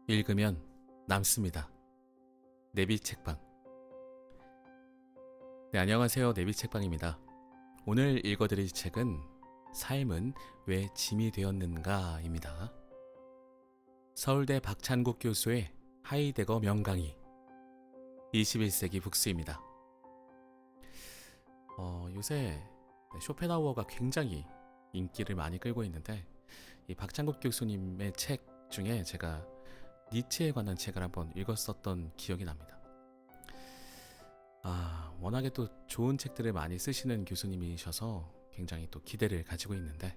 읽으면 남습니다. 내비 책방. 네, 안녕하세요. 내비 책방입니다. 오늘 읽어드릴 책은 삶은 왜 짐이 되었는가입니다. 서울대 박찬국 교수의 하이데거 명강의 21세기 북스입니다. 요새 쇼펜하우어가 굉장히 인기를 많이 끌고 있는데 이 박찬국 교수님의 책 중에 제가 니체에 관한 책을 한번 읽었었던 기억이 납니다. 워낙에 또 좋은 책들을 많이 쓰시는 교수님이셔서 굉장히 또 기대를 가지고 있는데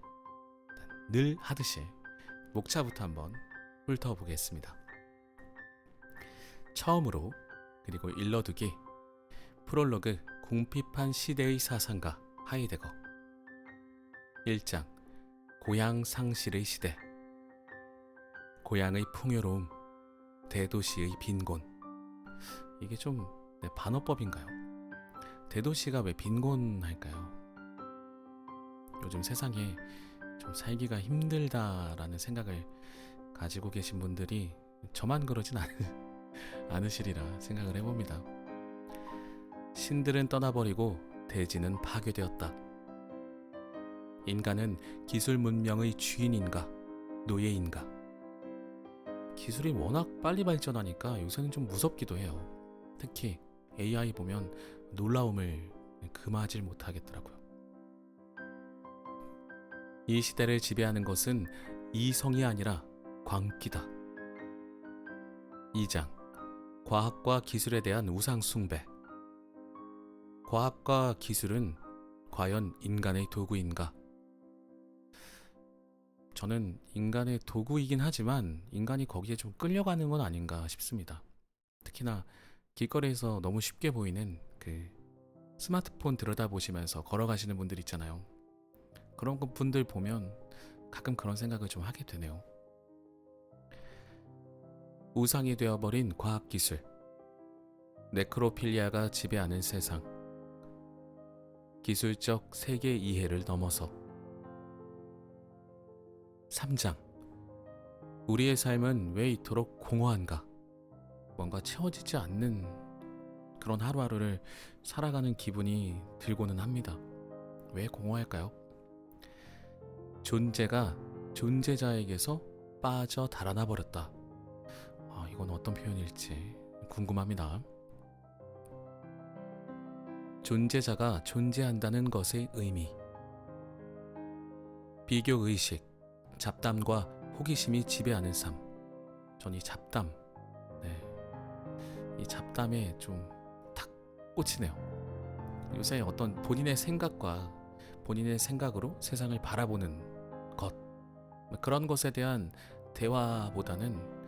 늘 하듯이 목차부터 한번 훑어보겠습니다. 처음으로 그리고 일러두기 프롤로그 궁핍한 시대의 사상가 하이데거 1장 고향 상실의 시대 고향의 풍요로움 대도시의 빈곤. 이게 좀 반어법인가요? 대도시가 왜 빈곤할까요? 요즘 세상에 좀 살기가 힘들다라는 생각을 가지고 계신 분들이 저만 그러진 않으시리라 생각을 해봅니다. 신들은 떠나버리고 대지는 파괴되었다. 인간은 기술 문명의 주인인가 노예인가? 기술이 워낙 빨리 발전하니까 요새는 좀 무섭기도 해요. 특히 AI 보면 놀라움을 금하지 못하겠더라고요. 이 시대를 지배하는 것은 이성이 아니라 광기다. 2장 과학과 기술에 대한 우상 숭배. 과학과 기술은 과연 인간의 도구인가? 저는 인간의 도구이긴 하지만 인간이 거기에 좀 끌려가는 건 아닌가 싶습니다. 특히나 길거리에서 너무 쉽게 보이는 그 스마트폰 들여다보시면서 걸어가시는 분들 있잖아요. 그런 분들 보면 가끔 그런 생각을 좀 하게 되네요. 우상이 되어버린 과학기술, 네크로필리아가 지배하는 세상, 기술적 세계 이해를 넘어서. 3장 우리의 삶은 왜 이토록 공허한가? 뭔가 채워지지 않는 그런 하루하루를 살아가는 기분이 들고는 합니다. 왜 공허할까요? 존재가 존재자에게서 빠져 달아나 버렸다. 이건 어떤 표현일지 궁금합니다. 존재자가 존재한다는 것의 의미. 비교의식, 잡담과 호기심이 지배하는 삶. 전 이 잡담, 이 잡담에 좀 탁 꽂히네요. 요새 어떤 본인의 생각과 본인의 생각으로 세상을 바라보는 것, 그런 것에 대한 대화보다는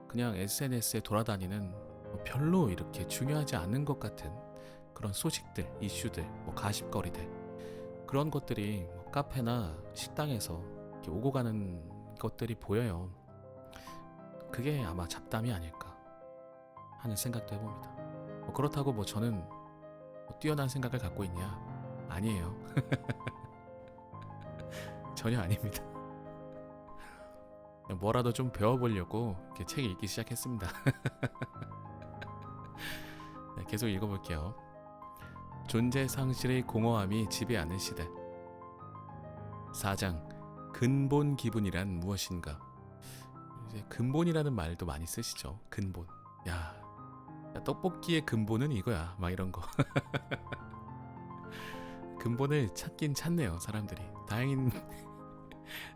그냥 SNS에 돌아다니는 별로 이렇게 중요하지 않은 것 같은 그런 소식들, 이슈들, 가십거리들, 그런 것들이 카페나 식당에서 이렇게 오고 가는 것들이 보여요. 그게 아마 잡담이 아닐까 하는 생각도 해봅니다. 그렇다고 저는 뛰어난 생각을 갖고 있냐? 아니에요. 전혀 아닙니다. 뭐라도 좀 배워보려고 이렇게 책 읽기 시작했습니다. 계속 읽어볼게요. 존재 상실의 공허함이 지배하는 시대. 4장 근본 기분이란 무엇인가? 이제 근본이라는 말도 많이 쓰시죠. 근본. 야, 떡볶이의 근본은 이거야. 막 이런 거. 근본을 찾긴 찾네요, 사람들이.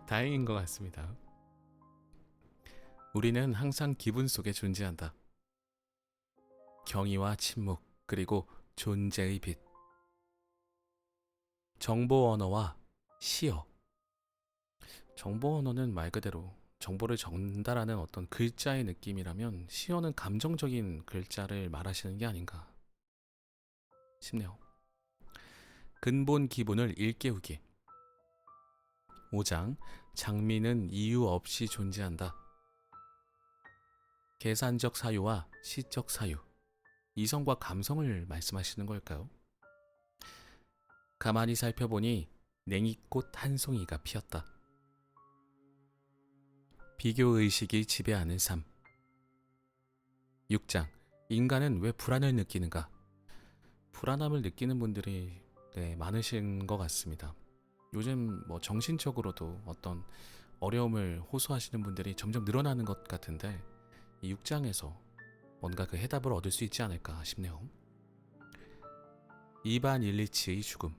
다행인 것 같습니다. 우리는 항상 기분 속에 존재한다. 경의와 침묵, 그리고 존재의 빛. 정보 언어와 시어. 정보 언어는 말 그대로 정보를 전달하는 어떤 글자의 느낌이라면 시어는 감정적인 글자를 말하시는 게 아닌가 싶네요. 근본 기분을 일깨우기. 5장 장미는 이유 없이 존재한다. 계산적 사유와 시적 사유. 이성과 감성을 말씀하시는 걸까요? 가만히 살펴보니 냉이꽃 한 송이가 피었다. 비교의식이 지배하는 삶. 6장. 인간은 왜 불안을 느끼는가? 불안함을 느끼는 분들이 많으신 것 같습니다. 요즘 뭐 정신적으로도 어떤 어려움을 호소하시는 분들이 점점 늘어나는 것 같은데 이 6장에서 뭔가 그 해답을 얻을 수 있지 않을까 싶네요. 이반 일리치의 죽음.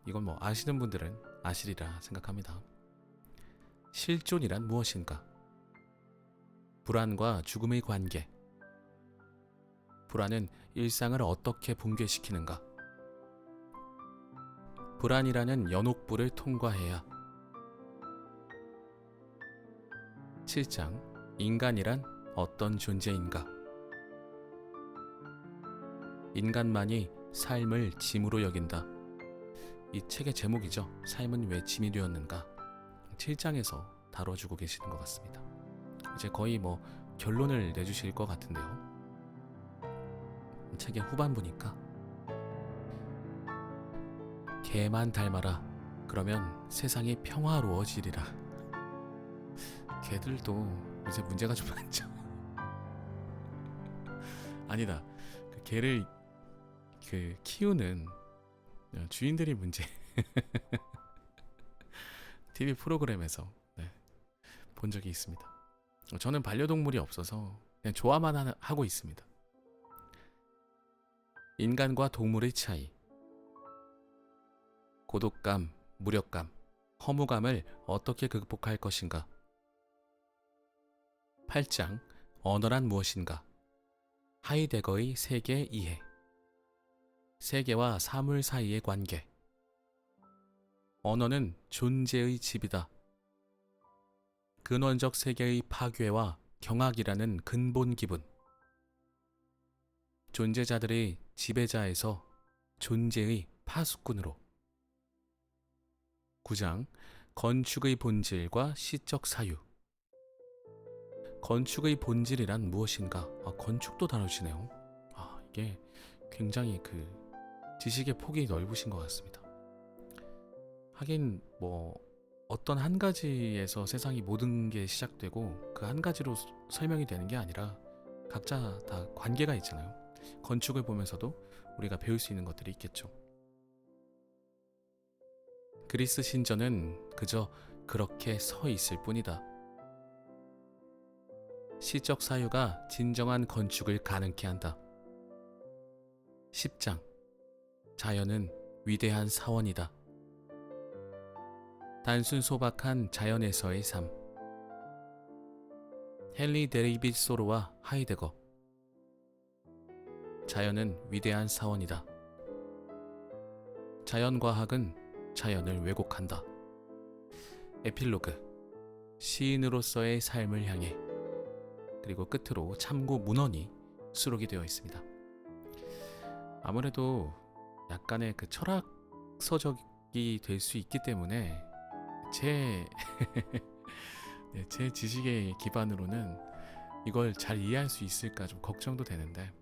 이건 뭐 아시는 분들은 아시리라 생각합니다. 실존이란 무엇인가? 불안과 죽음의 관계. 불안은 일상을 어떻게 붕괴시키는가? 불안이라는 연옥불을 통과해야. 7장. 인간이란 어떤 존재인가? 인간만이 삶을 짐으로 여긴다. 이 책의 제목이죠. 삶은 왜 짐이 되었는가? 7장에서 다뤄주고 계시는 것 같습니다. 이제 거의 뭐 결론을 내주실 것 같은데요. 책의 후반부니까 개만 닮아라. 그러면 세상이 평화로워지리라. 개들도 요새 문제가 좀 많죠. 아니다. 그 개를 키우는 주인들이 문제. TV 프로그램에서 본 적이 있습니다. 저는 반려동물이 없어서 그냥 좋아만 하고 있습니다. 인간과 동물의 차이. 고독감, 무력감, 허무감을 어떻게 극복할 것인가? 8장. 언어란 무엇인가? 하이데거의 세계 이해. 세계와 사물 사이의 관계. 언어는 존재의 집이다. 근원적 세계의 파괴와 경악이라는 근본 기분. 존재자들의 지배자에서 존재의 파수꾼으로. 9장. 건축의 본질과 시적 사유. 건축의 본질이란 무엇인가? 건축도 다루시네요. 이게 굉장히 지식의 폭이 넓으신 것 같습니다. 하긴 뭐 어떤 한 가지에서 세상이 모든 게 시작되고 그 한 가지로 설명이 되는 게 아니라 각자 다 관계가 있잖아요. 건축을 보면서도 우리가 배울 수 있는 것들이 있겠죠. 그리스 신전은 그저 그렇게 서 있을 뿐이다. 시적 사유가 진정한 건축을 가능케 한다. 10장. 자연은 위대한 사원이다. 단순 소박한 자연에서의 삶. 헨리 데이빗 소로와 하이데거. 자연은 위대한 사원이다. 자연과학은 자연을 왜곡한다. 에필로그. 시인으로서의 삶을 향해. 그리고 끝으로 참고 문헌이 수록이 되어 있습니다. 아무래도 약간의 철학서적이 될 수 있기 때문에 제 지식의 기반으로는 이걸 잘 이해할 수 있을까 좀 걱정도 되는데,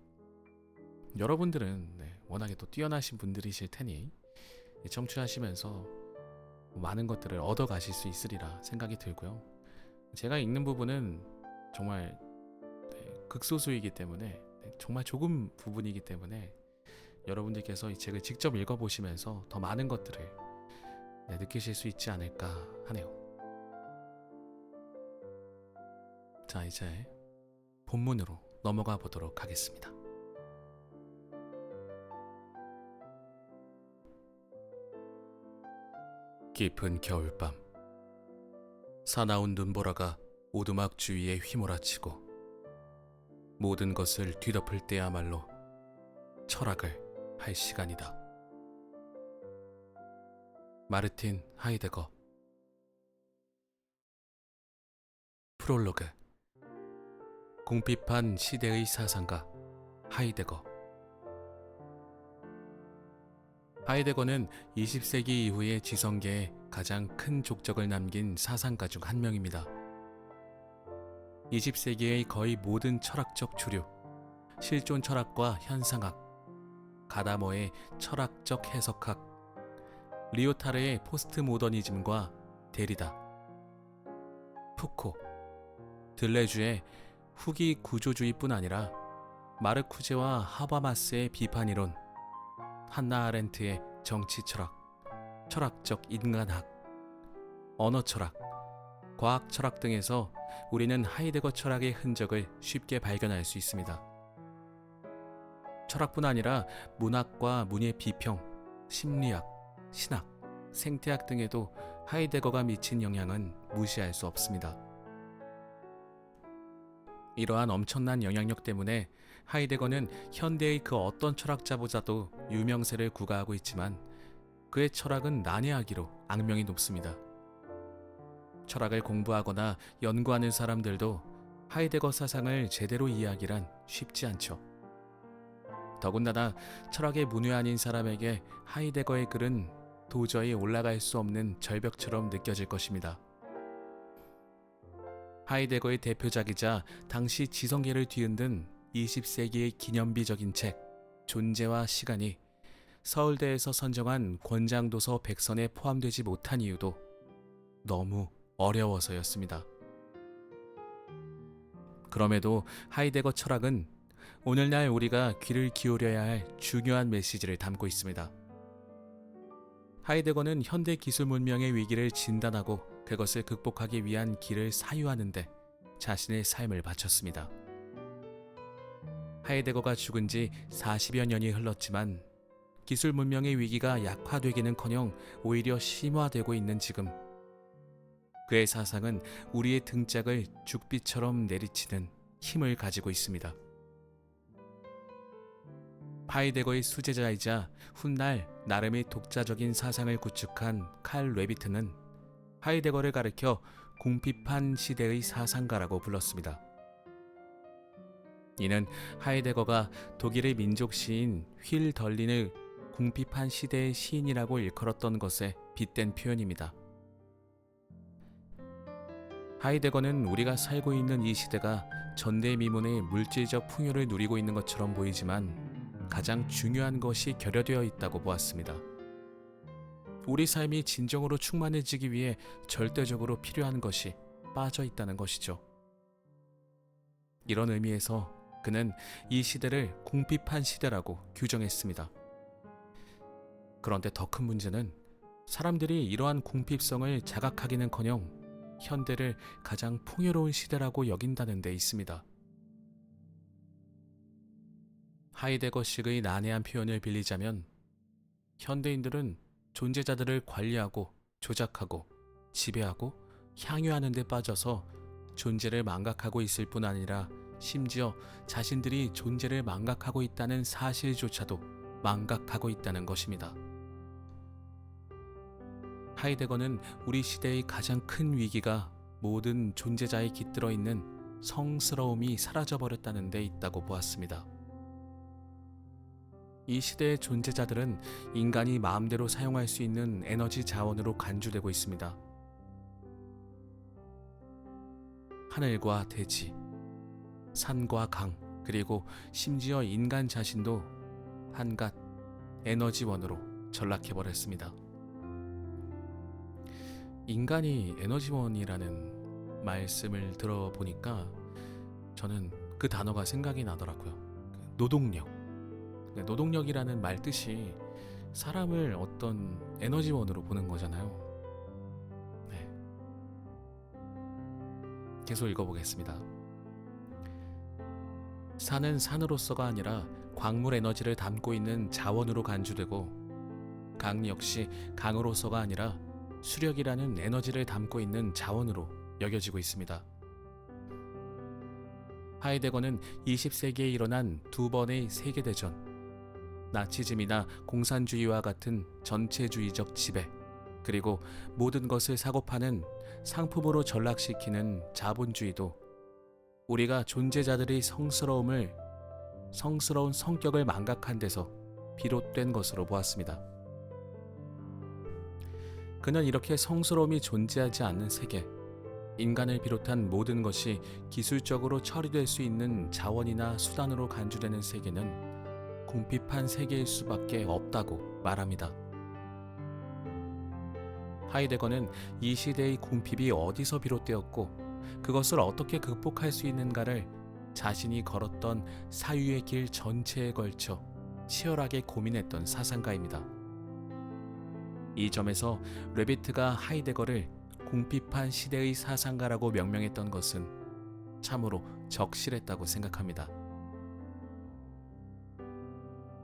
여러분들은 워낙에 또 뛰어나신 분들이실 테니 청취하시면서 많은 것들을 얻어가실 수 있으리라 생각이 들고요. 제가 읽는 부분은 정말 극소수이기 때문에, 정말 조금 부분이기 때문에 여러분들께서 이 책을 직접 읽어보시면서 더 많은 것들을 느끼실 수 있지 않을까 하네요. 자, 이제 본문으로 넘어가 보도록 하겠습니다. 깊은 겨울밤, 사나운 눈보라가 오두막 주위에 휘몰아치고 모든 것을 뒤덮을 때야말로 철학을 할 시간이다. 마르틴 하이데거. 프롤로그. 궁핍한 시대의 사상가 하이데거. 하이데거는 20세기 이후의 지성계에 가장 큰 족적을 남긴 사상가 중 한 명입니다. 20세기의 거의 모든 철학적 주류, 실존 철학과 현상학, 가다머의 철학적 해석학, 리오타르의 포스트 모더니즘과 데리다, 푸코, 들레주의 후기 구조주의뿐 아니라 마르쿠제와 하바마스의 비판 이론, 한나 아렌트의 정치 철학, 철학적 인간학, 언어 철학, 과학 철학 등에서 우리는 하이데거 철학의 흔적을 쉽게 발견할 수 있습니다. 철학뿐 아니라 문학과 문예 비평, 심리학, 신학, 생태학 등에도 하이데거가 미친 영향은 무시할 수 없습니다. 이러한 엄청난 영향력 때문에 하이데거는 현대의 그 어떤 철학자보다도 유명세를 구가하고 있지만 그의 철학은 난해하기로 악명이 높습니다. 철학을 공부하거나 연구하는 사람들도 하이데거 사상을 제대로 이해하기란 쉽지 않죠. 더군다나 철학의 문외한인 사람에게 하이데거의 글은 도저히 올라갈 수 없는 절벽처럼 느껴질 것입니다. 하이데거의 대표작이자 당시 지성계를 뒤흔든 20세기의 기념비적인 책 존재와 시간이 서울대에서 선정한 권장도서 100선에 포함되지 못한 이유도 너무 어려워서였습니다. 그럼에도 하이데거 철학은 오늘날 우리가 귀를 기울여야 할 중요한 메시지를 담고 있습니다. 하이데거는 현대 기술 문명의 위기를 진단하고 그것을 극복하기 위한 길을 사유하는 데 자신의 삶을 바쳤습니다. 하이데거가 죽은 지 40여 년이 흘렀지만 기술 문명의 위기가 약화되기는커녕 오히려 심화되고 있는 지금, 그의 사상은 우리의 등짝을 죽비처럼 내리치는 힘을 가지고 있습니다. 하이데거의 수제자이자 훗날 나름의 독자적인 사상을 구축한 칼 레비트는 하이데거를 가리켜 궁핍한 시대의 사상가라고 불렀습니다. 이는 하이데거가 독일의 민족 시인 휠 덜린을 궁핍한 시대의 시인이라고 일컬었던 것에 빗댄 표현입니다. 하이데거는 우리가 살고 있는 이 시대가 전대미문의 물질적 풍요를 누리고 있는 것처럼 보이지만 가장 중요한 것이 결여되어 있다고 보았습니다. 우리 삶이 진정으로 충만해지기 위해 절대적으로 필요한 것이 빠져 있다는 것이죠. 이런 의미에서 그는 이 시대를 궁핍한 시대라고 규정했습니다. 그런데 더 큰 문제는 사람들이 이러한 궁핍성을 자각하기는커녕 현대를 가장 풍요로운 시대라고 여긴다는 데 있습니다. 하이데거식의 난해한 표현을 빌리자면 현대인들은 존재자들을 관리하고 조작하고 지배하고 향유하는 데 빠져서 존재를 망각하고 있을 뿐 아니라 심지어 자신들이 존재를 망각하고 있다는 사실조차도 망각하고 있다는 것입니다. 하이데거는 우리 시대의 가장 큰 위기가 모든 존재자에 깃들어 있는 성스러움이 사라져버렸다는 데 있다고 보았습니다. 이 시대의 존재자들은 인간이 마음대로 사용할 수 있는 에너지 자원으로 간주되고 있습니다. 하늘과 대지, 산과 강, 그리고 심지어 인간 자신도 한갓 에너지원으로 전락해버렸습니다. 인간이 에너지원이라는 말씀을 들어보니까 저는 그 단어가 생각이 나더라고요. 노동력. 노동력이라는 말 뜻이 사람을 어떤 에너지원으로 보는 거잖아요. 네. 계속 읽어보겠습니다. 산은 산으로서가 아니라 광물 에너지를 담고 있는 자원으로 간주되고, 강 역시 강으로서가 아니라 수력이라는 에너지를 담고 있는 자원으로 여겨지고 있습니다. 하이데거는 20세기에 일어난 두 번의 세계대전, 나치즘이나 공산주의와 같은 전체주의적 지배, 그리고 모든 것을 사고 파는 상품으로 전락시키는 자본주의도 우리가 존재자들의 성스러운 성격을 망각한 데서 비롯된 것으로 보았습니다. 그는 이렇게 성스러움이 존재하지 않는 세계, 인간을 비롯한 모든 것이 기술적으로 처리될 수 있는 자원이나 수단으로 간주되는 세계는 궁핍한 세계일 수밖에 없다고 말합니다. 하이데거는 이 시대의 궁핍이 어디서 비롯되었고 그것을 어떻게 극복할 수 있는가를 자신이 걸었던 사유의 길 전체에 걸쳐 치열하게 고민했던 사상가입니다. 이 점에서 레비트가 하이데거를 궁핍한 시대의 사상가라고 명명했던 것은 참으로 적실했다고 생각합니다.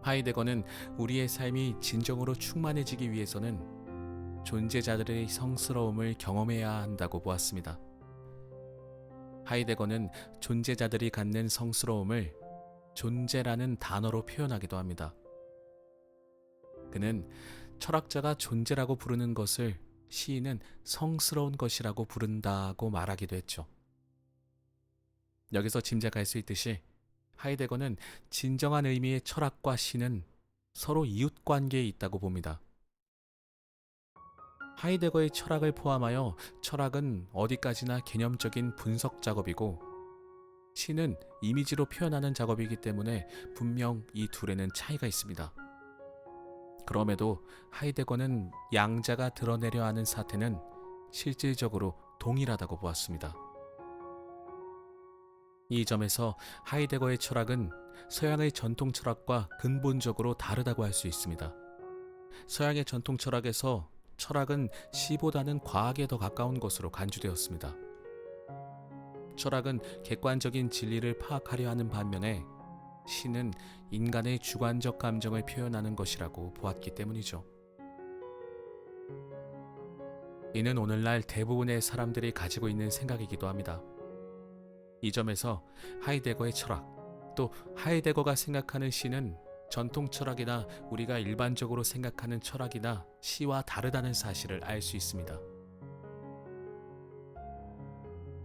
하이데거는 우리의 삶이 진정으로 충만해지기 위해서는 존재자들의 성스러움을 경험해야 한다고 보았습니다. 하이데거는 존재자들이 갖는 성스러움을 존재라는 단어로 표현하기도 합니다. 그는 철학자가 존재라고 부르는 것을 시인은 성스러운 것이라고 부른다고 말하기도 했죠. 여기서 짐작할 수 있듯이 하이데거는 진정한 의미의 철학과 시는 서로 이웃관계에 있다고 봅니다. 하이데거의 철학을 포함하여 철학은 어디까지나 개념적인 분석 작업이고 시는 이미지로 표현하는 작업이기 때문에 분명 이 둘에는 차이가 있습니다. 그럼에도 하이데거는 양자가 드러내려 하는 사태는 실질적으로 동일하다고 보았습니다. 이 점에서 하이데거의 철학은 서양의 전통 철학과 근본적으로 다르다고 할 수 있습니다. 서양의 전통 철학에서 철학은 시보다는 과학에 더 가까운 것으로 간주되었습니다. 철학은 객관적인 진리를 파악하려 하는 반면에 시는 인간의 주관적 감정을 표현하는 것이라고 보았기 때문이죠. 이는 오늘날 대부분의 사람들이 가지고 있는 생각이기도 합니다. 이 점에서 하이데거의 철학, 또 하이데거가 생각하는 시는 전통 철학이나 우리가 일반적으로 생각하는 철학이나 시와 다르다는 사실을 알 수 있습니다.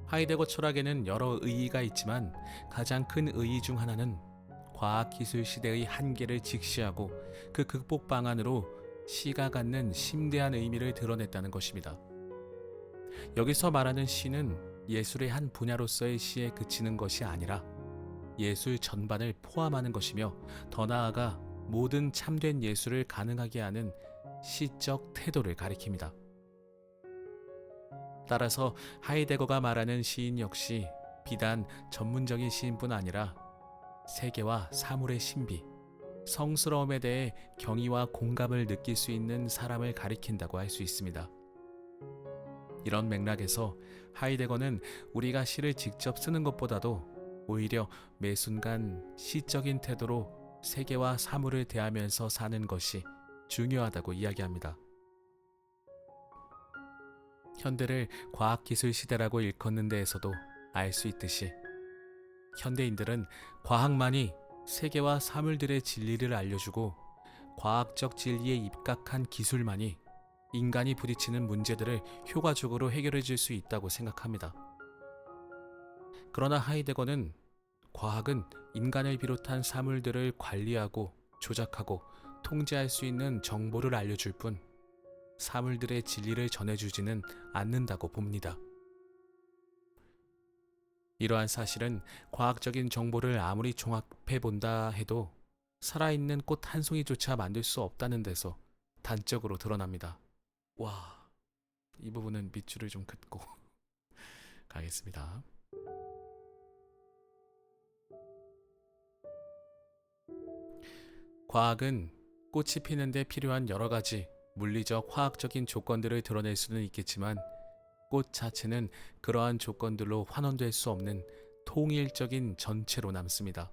하이데거 철학에는 여러 의의가 있지만 가장 큰 의의 중 하나는 과학기술 시대의 한계를 직시하고 그 극복 방안으로 시가 갖는 심대한 의미를 드러냈다는 것입니다. 여기서 말하는 시는 예술의 한 분야로서의 시에 그치는 것이 아니라 예술 전반을 포함하는 것이며 더 나아가 모든 참된 예술을 가능하게 하는 시적 태도를 가리킵니다. 따라서 하이데거가 말하는 시인 역시 비단 전문적인 시인뿐 아니라 세계와 사물의 신비, 성스러움에 대해 경의와 공감을 느낄 수 있는 사람을 가리킨다고 할 수 있습니다. 이런 맥락에서 하이데거는 우리가 시를 직접 쓰는 것보다도 오히려 매 순간 시적인 태도로 세계와 사물을 대하면서 사는 것이 중요하다고 이야기합니다. 현대를 과학기술 시대라고 일컫는 데에서도 알 수 있듯이 현대인들은 과학만이 세계와 사물들의 진리를 알려주고 과학적 진리에 입각한 기술만이 인간이 부딪히는 문제들을 효과적으로 해결해 줄 수 있다고 생각합니다. 그러나 하이데거는 과학은 인간을 비롯한 사물들을 관리하고 조작하고 통제할 수 있는 정보를 알려줄 뿐 사물들의 진리를 전해주지는 않는다고 봅니다. 이러한 사실은 과학적인 정보를 아무리 종합해 본다 해도 살아있는 꽃 한 송이조차 만들 수 없다는 데서 단적으로 드러납니다. 와, 이 부분은 밑줄을 좀 긋고 가겠습니다. 과학은 꽃이 피는 데 필요한 여러 가지 물리적, 화학적인 조건들을 드러낼 수는 있겠지만 꽃 자체는 그러한 조건들로 환원될 수 없는 통일적인 전체로 남습니다.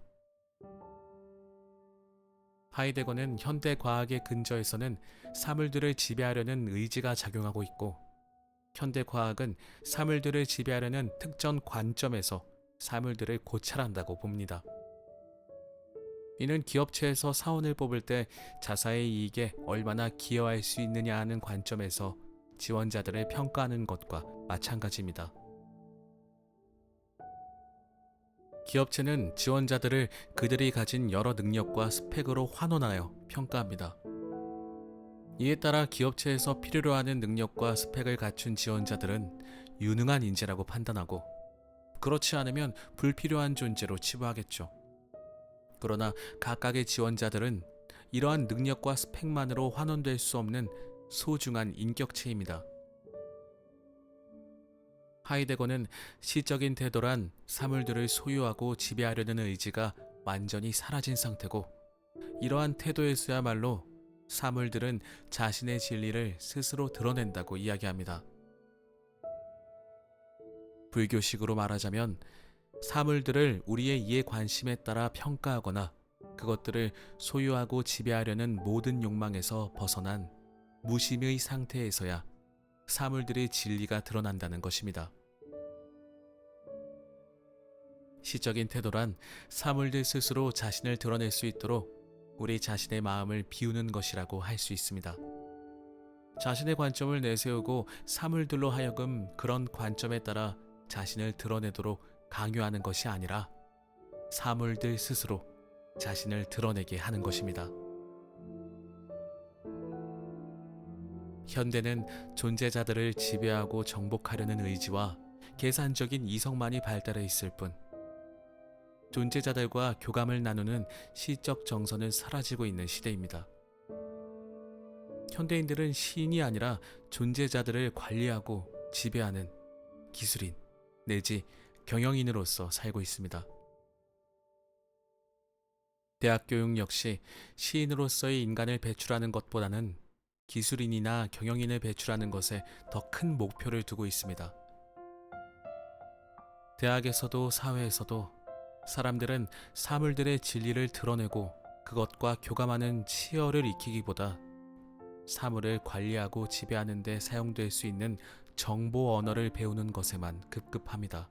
하이데거는 현대 과학의 근저에서는 사물들을 지배하려는 의지가 작용하고 있고 현대 과학은 사물들을 지배하려는 특정 관점에서 사물들을 고찰한다고 봅니다. 이는 기업체에서 사원을 뽑을 때 자사의 이익에 얼마나 기여할 수 있느냐 하는 관점에서 지원자들을 평가하는 것과 마찬가지입니다. 기업체는 지원자들을 그들이 가진 여러 능력과 스펙으로 환원하여 평가합니다. 이에 따라 기업체에서 필요로 하는 능력과 스펙을 갖춘 지원자들은 유능한 인재라고 판단하고 그렇지 않으면 불필요한 존재로 치부하겠죠. 그러나 각각의 지원자들은 이러한 능력과 스펙만으로 환원될 수 없는 소중한 인격체입니다. 하이데거는 시적인 태도란 사물들을 소유하고 지배하려는 의지가 완전히 사라진 상태고, 이러한 태도에서야말로 사물들은 자신의 진리를 스스로 드러낸다고 이야기합니다. 불교식으로 말하자면 사물들을 우리의 이해 관심에 따라 평가하거나 그것들을 소유하고 지배하려는 모든 욕망에서 벗어난 무심의 상태에서야 사물들의 진리가 드러난다는 것입니다. 시적인 태도란 사물들 스스로 자신을 드러낼 수 있도록 우리 자신의 마음을 비우는 것이라고 할 수 있습니다. 자신의 관점을 내세우고 사물들로 하여금 그런 관점에 따라 자신을 드러내도록 강요하는 것이 아니라 사물들 스스로 자신을 드러내게 하는 것입니다. 현대는 존재자들을 지배하고 정복하려는 의지와 계산적인 이성만이 발달해 있을 뿐, 존재자들과 교감을 나누는 시적 정서는 사라지고 있는 시대입니다. 현대인들은 시인이 아니라 존재자들을 관리하고 지배하는 기술인 내지 경영인으로서 살고 있습니다. 대학 교육 역시 시인으로서의 인간을 배출하는 것보다는 기술인이나 경영인을 배출하는 것에 더 큰 목표를 두고 있습니다. 대학에서도 사회에서도 사람들은 사물들의 진리를 드러내고 그것과 교감하는 치열을 익히기보다 사물을 관리하고 지배하는 데 사용될 수 있는 정보 언어를 배우는 것에만 급급합니다.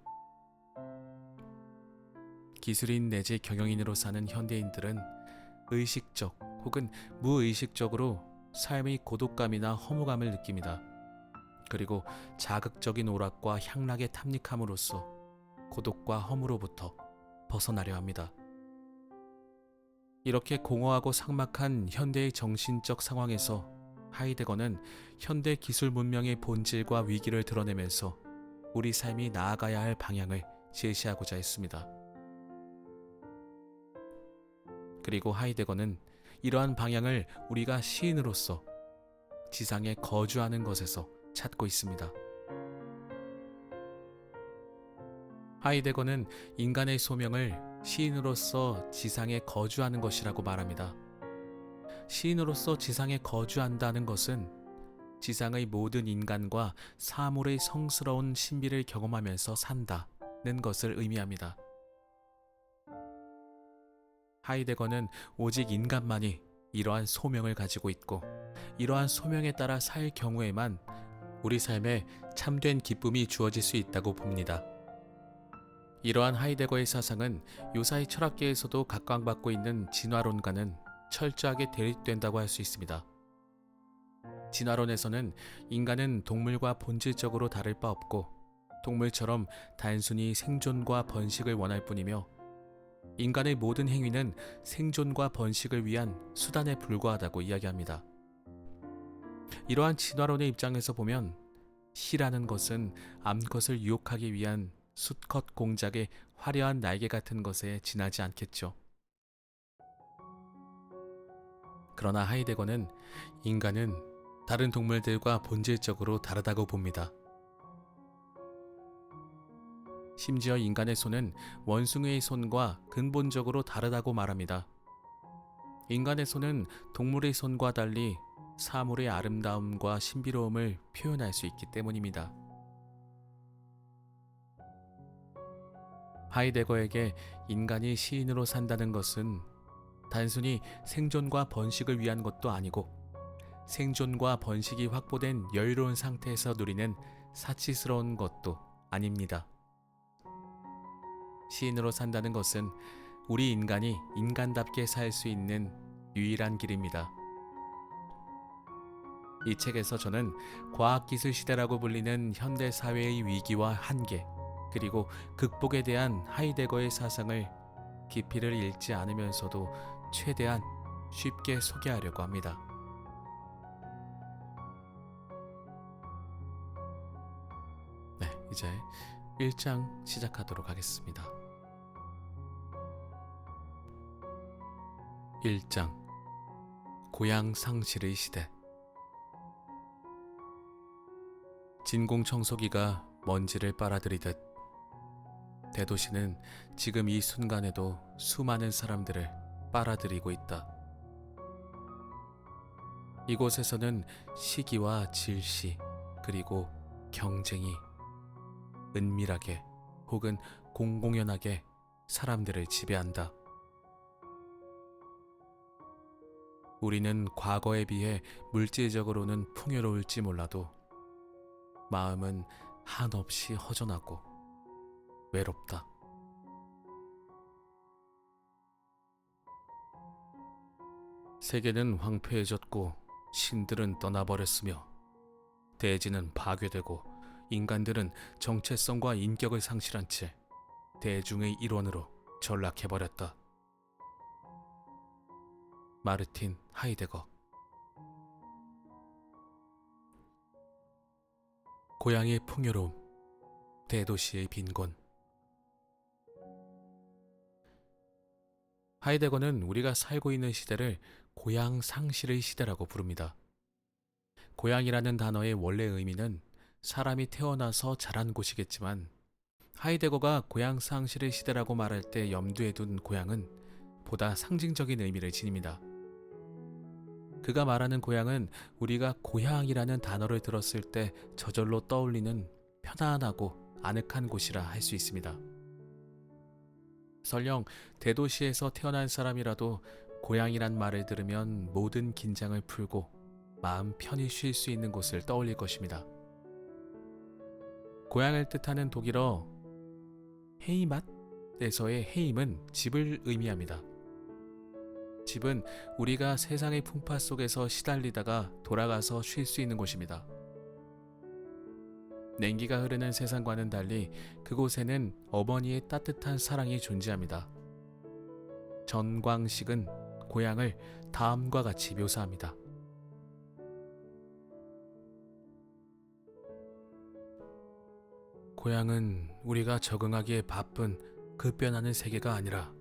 기술인 내지 경영인으로 사는 현대인들은 의식적 혹은 무의식적으로 삶의 고독감이나 허무감을 느낍니다. 그리고 자극적인 오락과 향락에 탐닉함으로써 고독과 허무로부터 벗어나려 합니다. 이렇게 공허하고 삭막한 현대의 정신적 상황에서 하이데거는 현대 기술 문명의 본질과 위기를 드러내면서 우리 삶이 나아가야 할 방향을 제시하고자 했습니다. 그리고 하이데거는 이러한 방향을 우리가 시인으로서 지상에 거주하는 것에서 찾고 있습니다. 하이데거는 인간의 소명을 시인으로서 지상에 거주하는 것이라고 말합니다. 시인으로서 지상에 거주한다는 것은 지상의 모든 인간과 사물의 성스러운 신비를 경험하면서 산다는 것을 의미합니다. 하이데거는 오직 인간만이 이러한 소명을 가지고 있고, 이러한 소명에 따라 살 경우에만 우리 삶에 참된 기쁨이 주어질 수 있다고 봅니다. 이러한 하이데거의 사상은 요사이 철학계에서도 각광받고 있는 진화론과는 철저하게 대립된다고 할 수 있습니다. 진화론에서는 인간은 동물과 본질적으로 다를 바 없고, 동물처럼 단순히 생존과 번식을 원할 뿐이며, 인간의 모든 행위는 생존과 번식을 위한 수단에 불과하다고 이야기합니다. 이러한 진화론의 입장에서 보면 시라는 것은 암컷을 유혹하기 위한 수컷 공작의 화려한 날개 같은 것에 지나지 않겠죠. 그러나 하이데거는 인간은 다른 동물들과 본질적으로 다르다고 봅니다. 심지어 인간의 손은 원숭이의 손과 근본적으로 다르다고 말합니다. 인간의 손은 동물의 손과 달리 사물의 아름다움과 신비로움을 표현할 수 있기 때문입니다. 하이데거에게 인간이 시인으로 산다는 것은 단순히 생존과 번식을 위한 것도 아니고, 생존과 번식이 확보된 여유로운 상태에서 누리는 사치스러운 것도 아닙니다. 시인으로 산다는 것은 우리 인간이 인간답게 살 수 있는 유일한 길입니다. 이 책에서 저는 과학기술 시대라고 불리는 현대 사회의 위기와 한계, 그리고 극복에 대한 하이데거의 사상을 깊이를 잃지 않으면서도 최대한 쉽게 소개하려고 합니다. 네, 이제 1장 시작하도록 하겠습니다. 1장 고향 상실의 시대. 진공청소기가 먼지를 빨아들이듯 대도시는 지금 이 순간에도 수많은 사람들을 빨아들이고 있다. 이곳에서는 시기와 질시, 그리고 경쟁이 은밀하게 혹은 공공연하게 사람들을 지배한다. 우리는 과거에 비해 물질적으로는 풍요로울지 몰라도 마음은 한없이 허전하고 외롭다. 세계는 황폐해졌고 신들은 떠나버렸으며 대지는 파괴되고 인간들은 정체성과 인격을 상실한 채 대중의 일원으로 전락해버렸다. 마르틴 하이데거. 고향의 풍요로움, 대도시의 빈곤. 하이데거는 우리가 살고 있는 시대를 고향 상실의 시대라고 부릅니다. 고향이라는 단어의 원래 의미는 사람이 태어나서 자란 곳이겠지만 하이데거가 고향 상실의 시대라고 말할 때 염두에 둔 고향은 보다 상징적인 의미를 지닙니다. 그가 말하는 고향은 우리가 고향이라는 단어를 들었을 때 저절로 떠올리는 편안하고 아늑한 곳이라 할 수 있습니다. 설령 대도시에서 태어난 사람이라도 고향이란 말을 들으면 모든 긴장을 풀고 마음 편히 쉴 수 있는 곳을 떠올릴 것입니다. 고향을 뜻하는 독일어 헤이맛에서의 헤임은 집을 의미합니다. 집은 우리가 세상의 풍파 속에서 시달리다가 돌아가서 쉴 수 있는 곳입니다. 냉기가 흐르는 세상과는 달리 그곳에는 어머니의 따뜻한 사랑이 존재합니다. 전광식은 고향을 다음과 같이 묘사합니다. 고향은 우리가 적응하기에 바쁜 급변하는 세계가 아니라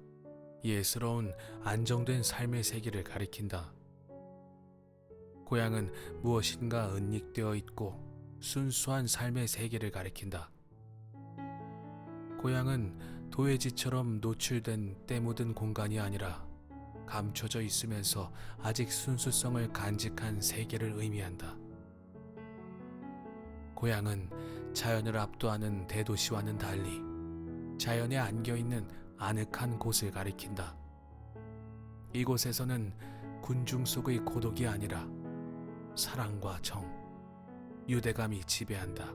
예스러운 안정된 삶의 세계를 가리킨다. 고향은 무엇인가 은닉되어 있고 순수한 삶의 세계를 가리킨다. 고향은 도회지처럼 노출된 때 묻은 공간이 아니라 감춰져 있으면서 아직 순수성을 간직한 세계를 의미한다. 고향은 자연을 압도하는 대도시와는 달리 자연에 안겨있는 아늑한 곳을 가리킨다. 이곳에서는 군중 속의 고독이 아니라 사랑과 정, 유대감이 지배한다.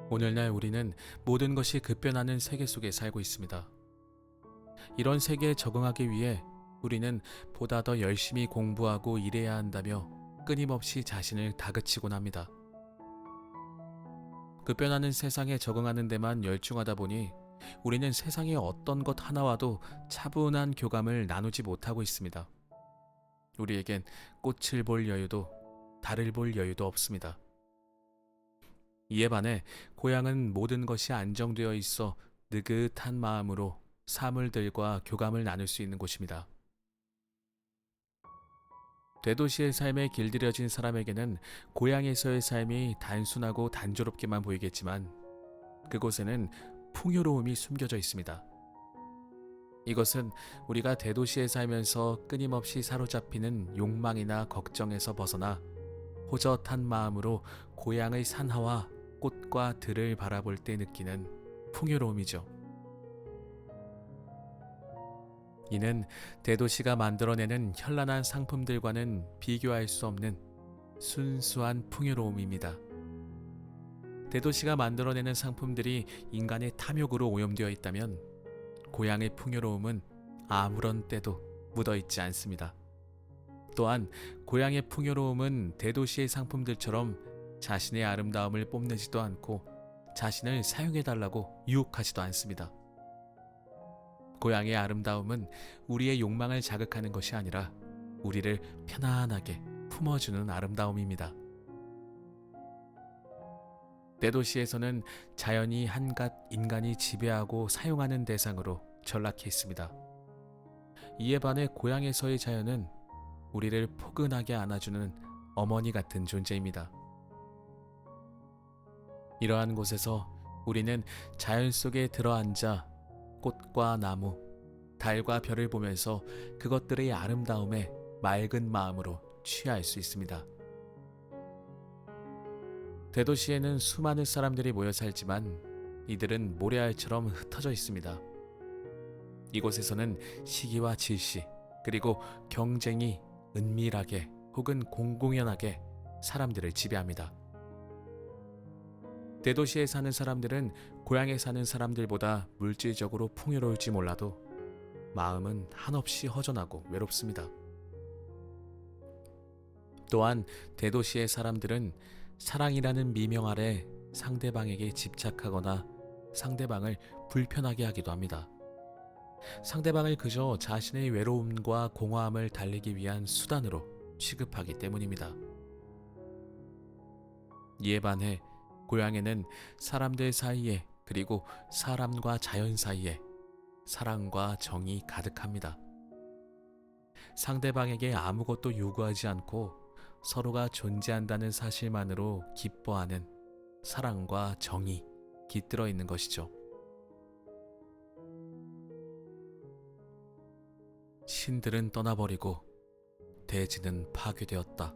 오늘날 우리는 모든 것이 급변하는 세계 속에 살고 있습니다. 이런 세계에 적응하기 위해 우리는 보다 더 열심히 공부하고 일해야 한다며 끊임없이 자신을 다그치곤 합니다. 급변하는 세상에 적응하는 데만 열중하다 보니 우리는 세상의 어떤 것 하나와도 차분한 교감을 나누지 못하고 있습니다. 우리에겐 꽃을 볼 여유도 달을 볼 여유도 없습니다. 이에 반해 고향은 모든 것이 안정되어 있어 느긋한 마음으로 사물들과 교감을 나눌 수 있는 곳입니다. 대도시의 삶에 길들여진 사람에게는 고향에서의 삶이 단순하고 단조롭게만 보이겠지만 그곳에는 풍요로움이 숨겨져 있습니다. 이것은 우리가 대도시에 살면서 끊임없이 사로잡히는 욕망이나 걱정에서 벗어나 호젓한 마음으로 고향의 산하와 꽃과 들을 바라볼 때 느끼는 풍요로움이죠. 이는 대도시가 만들어내는 현란한 상품들과는 비교할 수 없는 순수한 풍요로움입니다. 대도시가 만들어내는 상품들이 인간의 탐욕으로 오염되어 있다면 고향의 풍요로움은 아무런 때도 묻어있지 않습니다. 또한 고향의 풍요로움은 대도시의 상품들처럼 자신의 아름다움을 뽐내지도 않고 자신을 사용해달라고 유혹하지도 않습니다. 고향의 아름다움은 우리의 욕망을 자극하는 것이 아니라 우리를 편안하게 품어주는 아름다움입니다. 대도시에서는 자연이 한갓 인간이 지배하고 사용하는 대상으로 전락해 있습니다. 이에 반해 고향에서의 자연은 우리를 포근하게 안아주는 어머니 같은 존재입니다. 이러한 곳에서 우리는 자연 속에 들어앉아 꽃과 나무, 달과 별을 보면서 그것들의 아름다움에 맑은 마음으로 취할 수 있습니다. 대도시에는 수많은 사람들이 모여 살지만 이들은 모래알처럼 흩어져 있습니다. 이곳에서는 시기와 질시, 그리고 경쟁이 은밀하게 혹은 공공연하게 사람들을 지배합니다. 대도시에 사는 사람들은 고향에 사는 사람들보다 물질적으로 풍요로울지 몰라도 마음은 한없이 허전하고 외롭습니다. 또한 대도시의 사람들은 사랑이라는 미명 아래 상대방에게 집착하거나 상대방을 불편하게 하기도 합니다. 상대방을 그저 자신의 외로움과 공허함을 달래기 위한 수단으로 취급하기 때문입니다. 이에 반해 고향에는 사람들 사이에 그리고 사람과 자연 사이에 사랑과 정이 가득합니다. 상대방에게 아무것도 요구하지 않고 서로가 존재한다는 사실만으로 기뻐하는 사랑과 정이 깃들어 있는 것이죠. 신들은 떠나버리고 대지는 파괴되었다.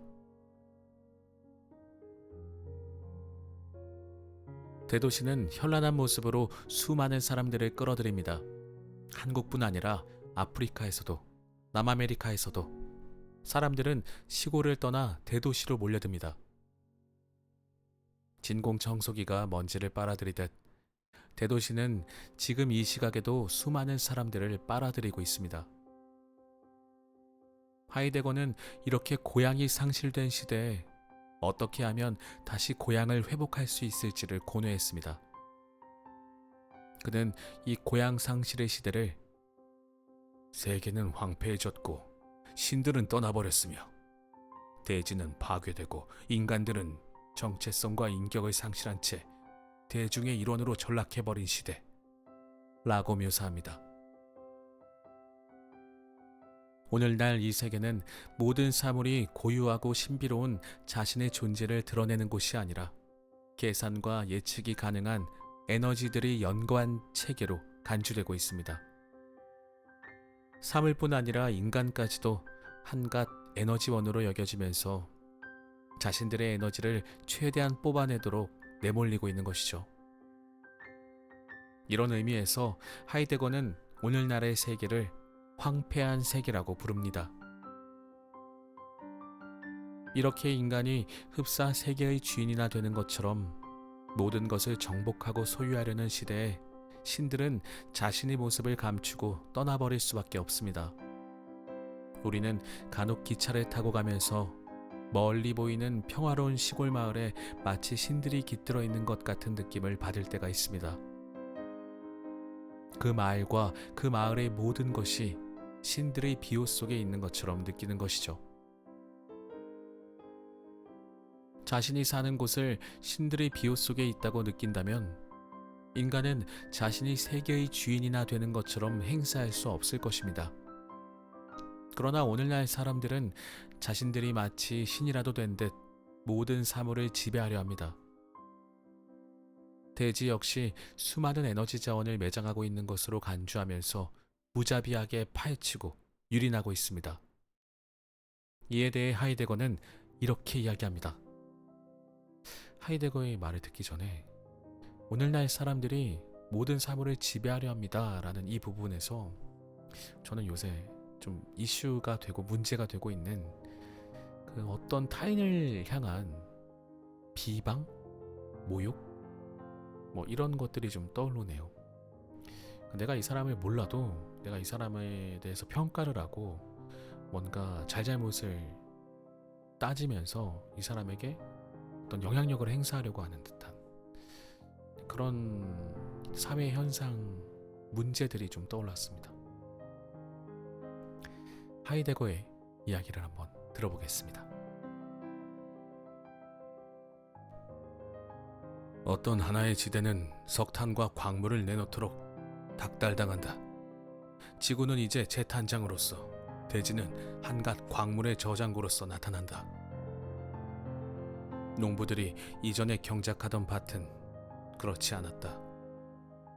대도시는 현란한 모습으로 수많은 사람들을 끌어들입니다. 한국뿐 아니라 아프리카에서도 남아메리카에서도 사람들은 시골을 떠나 대도시로 몰려듭니다. 진공청소기가 먼지를 빨아들이듯 대도시는 지금 이 시각에도 수많은 사람들을 빨아들이고 있습니다. 하이데거는 이렇게 고향이 상실된 시대에 어떻게 하면 다시 고향을 회복할 수 있을지를 고뇌했습니다. 그는 이 고향 상실의 시대를 세계는 황폐해졌고 신들은 떠나버렸으며 대지는 파괴되고 인간들은 정체성과 인격을 상실한 채 대중의 일원으로 전락해버린 시대 라고 묘사합니다. 오늘날 이 세계는 모든 사물이 고유하고 신비로운 자신의 존재를 드러내는 곳이 아니라 계산과 예측이 가능한 에너지들이 연거한 체계로 간주되고 있습니다. 사물뿐 아니라 인간까지도 한갓 에너지원으로 여겨지면서 자신들의 에너지를 최대한 뽑아내도록 내몰리고 있는 것이죠. 이런 의미에서 하이데거는 오늘날의 세계를 황폐한 세계라고 부릅니다. 이렇게 인간이 흡사 세계의 주인이나 되는 것처럼 모든 것을 정복하고 소유하려는 시대에 신들은 자신의 모습을 감추고 떠나버릴 수밖에 없습니다. 우리는 간혹 기차를 타고 가면서 멀리 보이는 평화로운 시골 마을에 마치 신들이 깃들어 있는 것 같은 느낌을 받을 때가 있습니다. 그 마을과 그 마을의 모든 것이 신들의 비호 속에 있는 것처럼 느끼는 것이죠. 자신이 사는 곳을 신들의 비호 속에 있다고 느낀다면 인간은 자신이 세계의 주인이나 되는 것처럼 행사할 수 없을 것입니다. 그러나 오늘날 사람들은 자신들이 마치 신이라도 된 듯 모든 사물을 지배하려 합니다. 대지 역시 수많은 에너지 자원을 매장하고 있는 것으로 간주하면서 무자비하게 파헤치고 유린하고 있습니다. 이에 대해 하이데거는 이렇게 이야기합니다. 하이데거의 말을 듣기 전에 오늘날 사람들이 모든 사물을 지배하려 합니다 라는 이 부분에서 저는 요새 좀 이슈가 되고 문제가 되고 있는 그 어떤 타인을 향한 비방, 모욕 뭐 이런 것들이 좀 떠오르네요. 내가 이 사람을 몰라도 내가 이 사람에 대해서 평가를 하고 뭔가 잘잘못을 따지면서 이 사람에게 어떤 영향력을 행사하려고 하는 듯한 그런 사회 현상 문제들이 좀 떠올랐습니다. 하이데거의 이야기를 한번 들어보겠습니다. 어떤 하나의 지대는 석탄과 광물을 내놓도록 닥달당한다. 지구는 이제 재탄장으로서, 대지는 한갓 광물의 저장고로서 나타난다. 농부들이 이전에 경작하던 밭은 그렇지 않았다.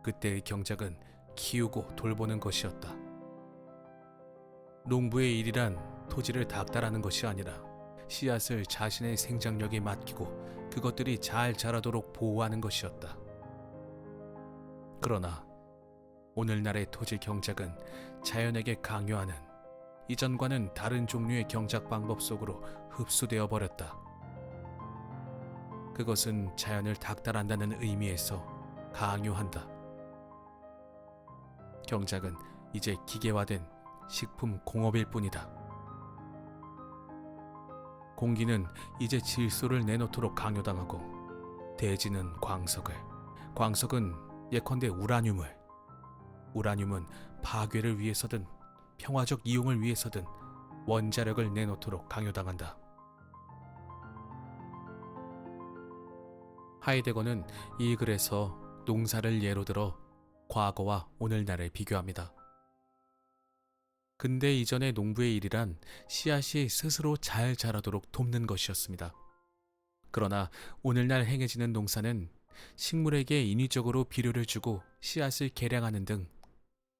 그때의 경작은 키우고 돌보는 것이었다. 농부의 일이란 토지를 닦다라는 것이 아니라 씨앗을 자신의 생장력에 맡기고 그것들이 잘 자라도록 보호하는 것이었다. 그러나 오늘날의 토지 경작은 자연에게 강요하는 이전과는 다른 종류의 경작 방법 속으로 흡수되어 버렸다. 그것은 자연을 닥달한다는 의미에서 강요한다. 경작은 이제 기계화된 식품 공업일 뿐이다. 공기는 이제 질소를 내놓도록 강요당하고, 대지는 광석을, 광석은 예컨대 우라늄을, 우라늄은 파괴를 위해서든 평화적 이용을 위해서든 원자력을 내놓도록 강요당한다. 하이데거는 이 글에서 농사를 예로 들어 과거와 오늘날을 비교합니다. 근대 이전의 농부의 일이란 씨앗이 스스로 잘 자라도록 돕는 것이었습니다. 그러나 오늘날 행해지는 농사는 식물에게 인위적으로 비료를 주고 씨앗을 개량하는 등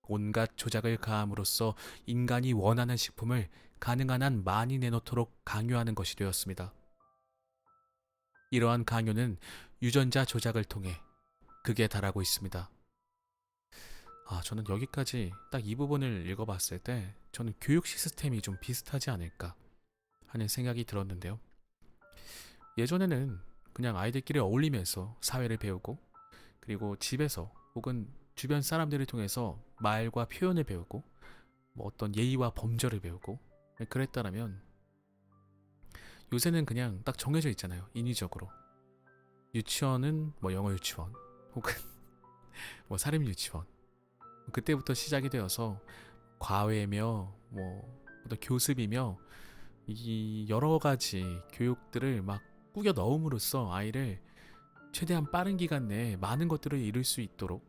온갖 조작을 가함으로써 인간이 원하는 식품을 가능한 한 많이 내놓도록 강요하는 것이 되었습니다. 이러한 강요는 유전자 조작을 통해 극에 달하고 있습니다. 저는 여기까지 딱 이 부분을 읽어봤을 때 저는 교육 시스템이 좀 비슷하지 않을까 하는 생각이 들었는데요. 예전에는 그냥 아이들끼리 어울리면서 사회를 배우고, 그리고 집에서 혹은 주변 사람들을 통해서 말과 표현을 배우고, 어떤 예의와 범절을 배우고 그랬다면, 요새는 그냥 딱 정해져 있잖아요. 인위적으로. 유치원은 영어 유치원 혹은 사립 유치원, 그때부터 시작이 되어서 과외며 어떤 교습이며 이 여러 가지 교육들을 막 꾸겨 넣음으로써 아이를 최대한 빠른 기간 내에 많은 것들을 이룰 수 있도록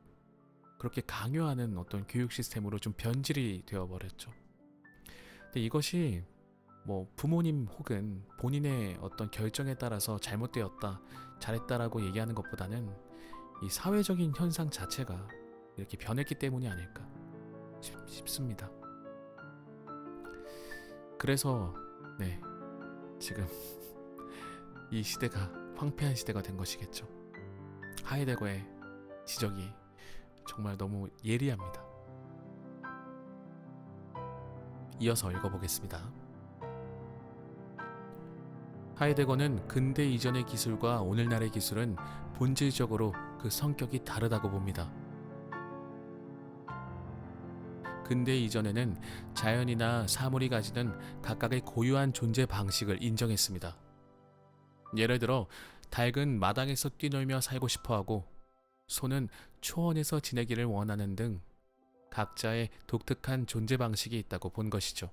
그렇게 강요하는 어떤 교육 시스템으로 좀 변질이 되어버렸죠. 근데 이것이 부모님 혹은 본인의 어떤 결정에 따라서 잘못되었다, 잘했다라고 얘기하는 것보다는 이 사회적인 현상 자체가 이렇게 변했기 때문이 아닐까 싶습니다. 그래서 지금 이 시대가 황폐한 시대가 된 것이겠죠. 하이데거의 지적이 정말 너무 예리합니다. 이어서 읽어보겠습니다. 하이데거는 근대 이전의 기술과 오늘날의 기술은 본질적으로 그 성격이 다르다고 봅니다. 근대 이전에는 자연이나 사물이 가지는 각각의 고유한 존재 방식을 인정했습니다. 예를 들어 닭은 마당에서 뛰놀며 살고 싶어하고, 소는 초원에서 지내기를 원하는 등 각자의 독특한 존재 방식이 있다고 본 것이죠.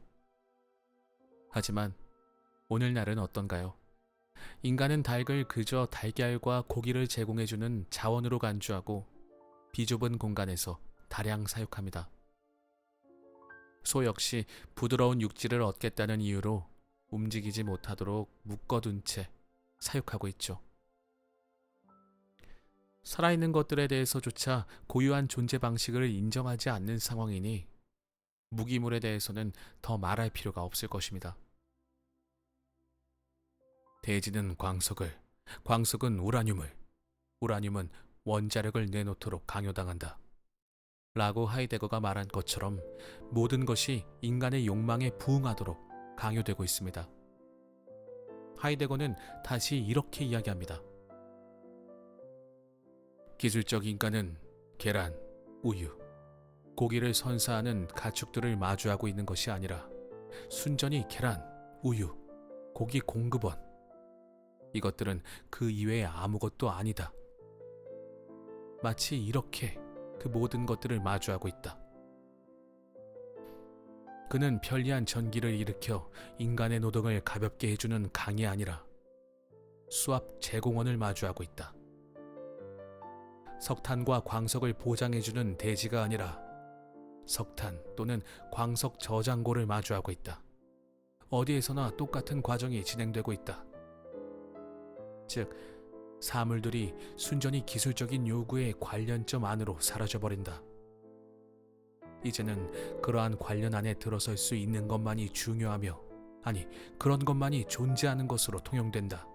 하지만 오늘날은 어떤가요? 인간은 닭을 그저 달걀과 고기를 제공해주는 자원으로 간주하고 비좁은 공간에서 다량 사육합니다. 소 역시 부드러운 육질을 얻겠다는 이유로 움직이지 못하도록 묶어둔 채 사육하고 있죠. 살아있는 것들에 대해서조차 고유한 존재 방식을 인정하지 않는 상황이니 무기물에 대해서는 더 말할 필요가 없을 것입니다. 대지는 광석을, 광석은 우라늄을, 우라늄은 원자력을 내놓도록 강요당한다. 라고 하이데거가 말한 것처럼 모든 것이 인간의 욕망에 부응하도록 강요되고 있습니다. 하이데거는 다시 이렇게 이야기합니다. 기술적 인간은 계란, 우유, 고기를 선사하는 가축들을 마주하고 있는 것이 아니라 순전히 계란, 우유, 고기 공급원, 이것들은 그 이외에 아무것도 아니다. 마치 이렇게 그 모든 것들을 마주하고 있다. 그는 편리한 전기를 일으켜 인간의 노동을 가볍게 해주는 강이 아니라 수압 제공원을 마주하고 있다. 석탄과 광석을 보장해주는 대지가 아니라 석탄 또는 광석 저장고를 마주하고 있다. 어디에서나 똑같은 과정이 진행되고 있다. 즉, 사물들이 순전히 기술적인 요구의 관련점 안으로 사라져버린다. 이제는 그러한 관련 안에 들어설 수 있는 것만이 중요하며, 아니, 그런 것만이 존재하는 것으로 통용된다.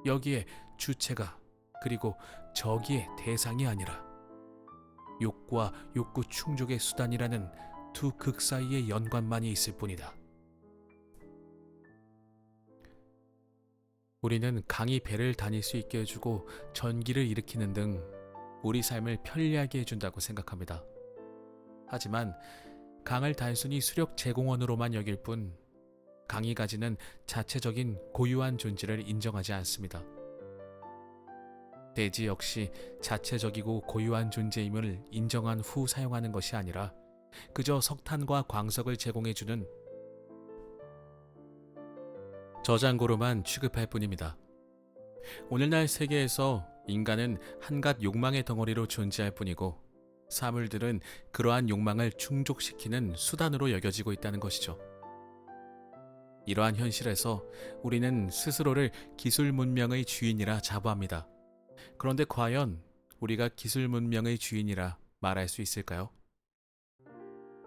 여기에 주체가, 그리고 저기에 대상이 아니라 욕구와 욕구 충족의 수단이라는 두 극 사이의 연관만이 있을 뿐이다. 우리는 강이 배를 다닐 수 있게 해주고 전기를 일으키는 등 우리 삶을 편리하게 해준다고 생각합니다. 하지만 강을 단순히 수력 제공원으로만 여길 뿐 강이 가지는 자체적인 고유한 존재를 인정하지 않습니다. 대지 역시 자체적이고 고유한 존재임을 인정한 후 사용하는 것이 아니라 그저 석탄과 광석을 제공해주는 저장고로만 취급할 뿐입니다. 오늘날 세계에서 인간은 한갓 욕망의 덩어리로 존재할 뿐이고 사물들은 그러한 욕망을 충족시키는 수단으로 여겨지고 있다는 것이죠. 이러한 현실에서 우리는 스스로를 기술 문명의 주인이라 자부합니다. 그런데 과연 우리가 기술 문명의 주인이라 말할 수 있을까요?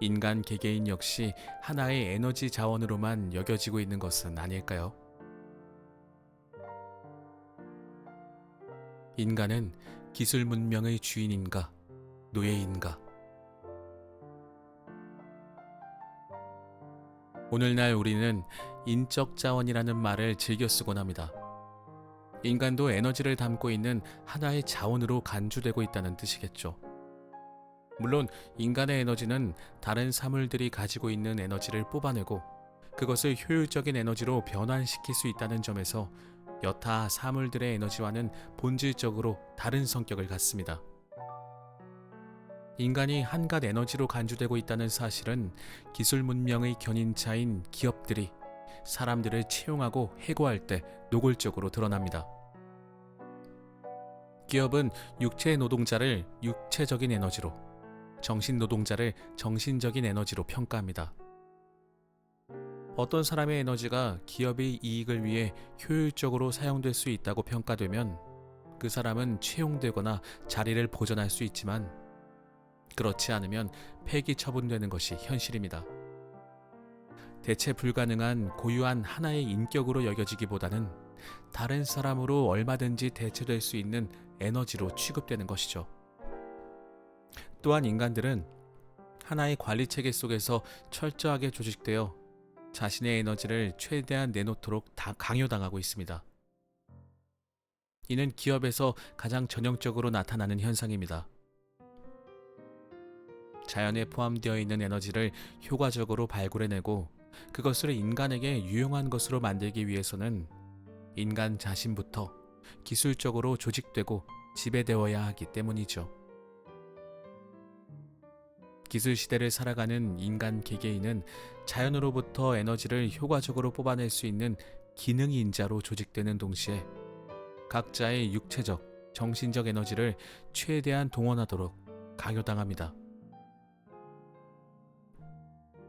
인간 개개인 역시 하나의 에너지 자원으로만 여겨지고 있는 것은 아닐까요? 인간은 기술 문명의 주인인가, 노예인가? 오늘날 우리는 인적 자원이라는 말을 즐겨 쓰곤 합니다. 인간도 에너지를 담고 있는 하나의 자원으로 간주되고 있다는 뜻이겠죠. 물론 인간의 에너지는 다른 사물들이 가지고 있는 에너지를 뽑아내고 그것을 효율적인 에너지로 변환시킬 수 있다는 점에서 여타 사물들의 에너지와는 본질적으로 다른 성격을 갖습니다. 인간이 한갓 에너지로 간주되고 있다는 사실은 기술 문명의 견인차인 기업들이 사람들을 채용하고 해고할 때 노골적으로 드러납니다. 기업은 육체 노동자를 육체적인 에너지로, 정신 노동자를 정신적인 에너지로 평가합니다. 어떤 사람의 에너지가 기업의 이익을 위해 효율적으로 사용될 수 있다고 평가되면 그 사람은 채용되거나 자리를 보존할 수 있지만 그렇지 않으면 폐기 처분되는 것이 현실입니다. 대체 불가능한 고유한 하나의 인격으로 여겨지기보다는 다른 사람으로 얼마든지 대체될 수 있는 에너지로 취급되는 것이죠. 또한 인간들은 하나의 관리 체계 속에서 철저하게 조직되어 자신의 에너지를 최대한 내놓도록 강요당하고 있습니다. 이는 기업에서 가장 전형적으로 나타나는 현상입니다. 자연에 포함되어 있는 에너지를 효과적으로 발굴해내고 그것을 인간에게 유용한 것으로 만들기 위해서는 인간 자신부터 기술적으로 조직되고 지배되어야 하기 때문이죠. 기술 시대를 살아가는 인간 개개인은 자연으로부터 에너지를 효과적으로 뽑아낼 수 있는 기능인자로 조직되는 동시에 각자의 육체적, 정신적 에너지를 최대한 동원하도록 강요당합니다.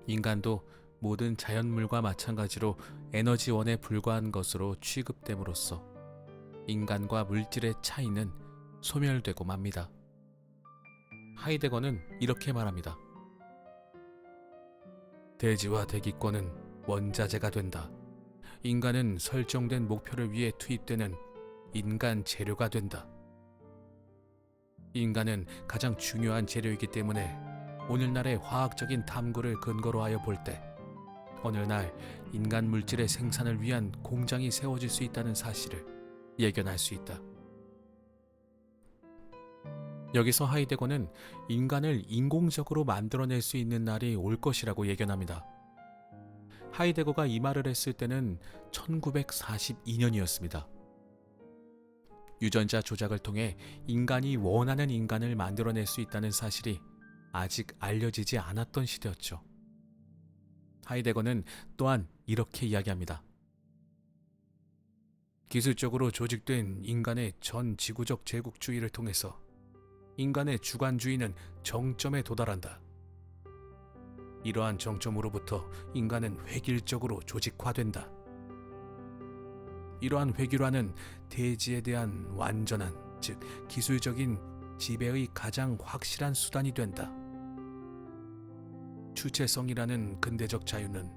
인간도 모든 자연물과 마찬가지로 에너지원에 불과한 것으로 취급됨으로써 인간과 물질의 차이는 소멸되고 맙니다. 하이데거는 이렇게 말합니다. 대지와 대기권은 원자재가 된다. 인간은 설정된 목표를 위해 투입되는 인간 재료가 된다. 인간은 가장 중요한 재료이기 때문에 오늘날의 화학적인 탐구를 근거로 하여 볼 때 어느 날 인간 물질의 생산을 위한 공장이 세워질 수 있다는 사실을 예견할 수 있다. 여기서 하이데거는 인간을 인공적으로 만들어낼 수 있는 날이 올 것이라고 예견합니다. 하이데거가 이 말을 했을 때는 1942년이었습니다. 유전자 조작을 통해 인간이 원하는 인간을 만들어낼 수 있다는 사실이 아직 알려지지 않았던 시대였죠. 하이데거는 또한 이렇게 이야기합니다. 기술적으로 조직된 인간의 전 지구적 제국주의를 통해서 인간의 주관주의는 정점에 도달한다. 이러한 정점으로부터 인간은 획일적으로 조직화된다. 이러한 회귀라는 대지에 대한 완전한, 즉 기술적인 지배의 가장 확실한 수단이 된다. 주체성이라는 근대적 자유는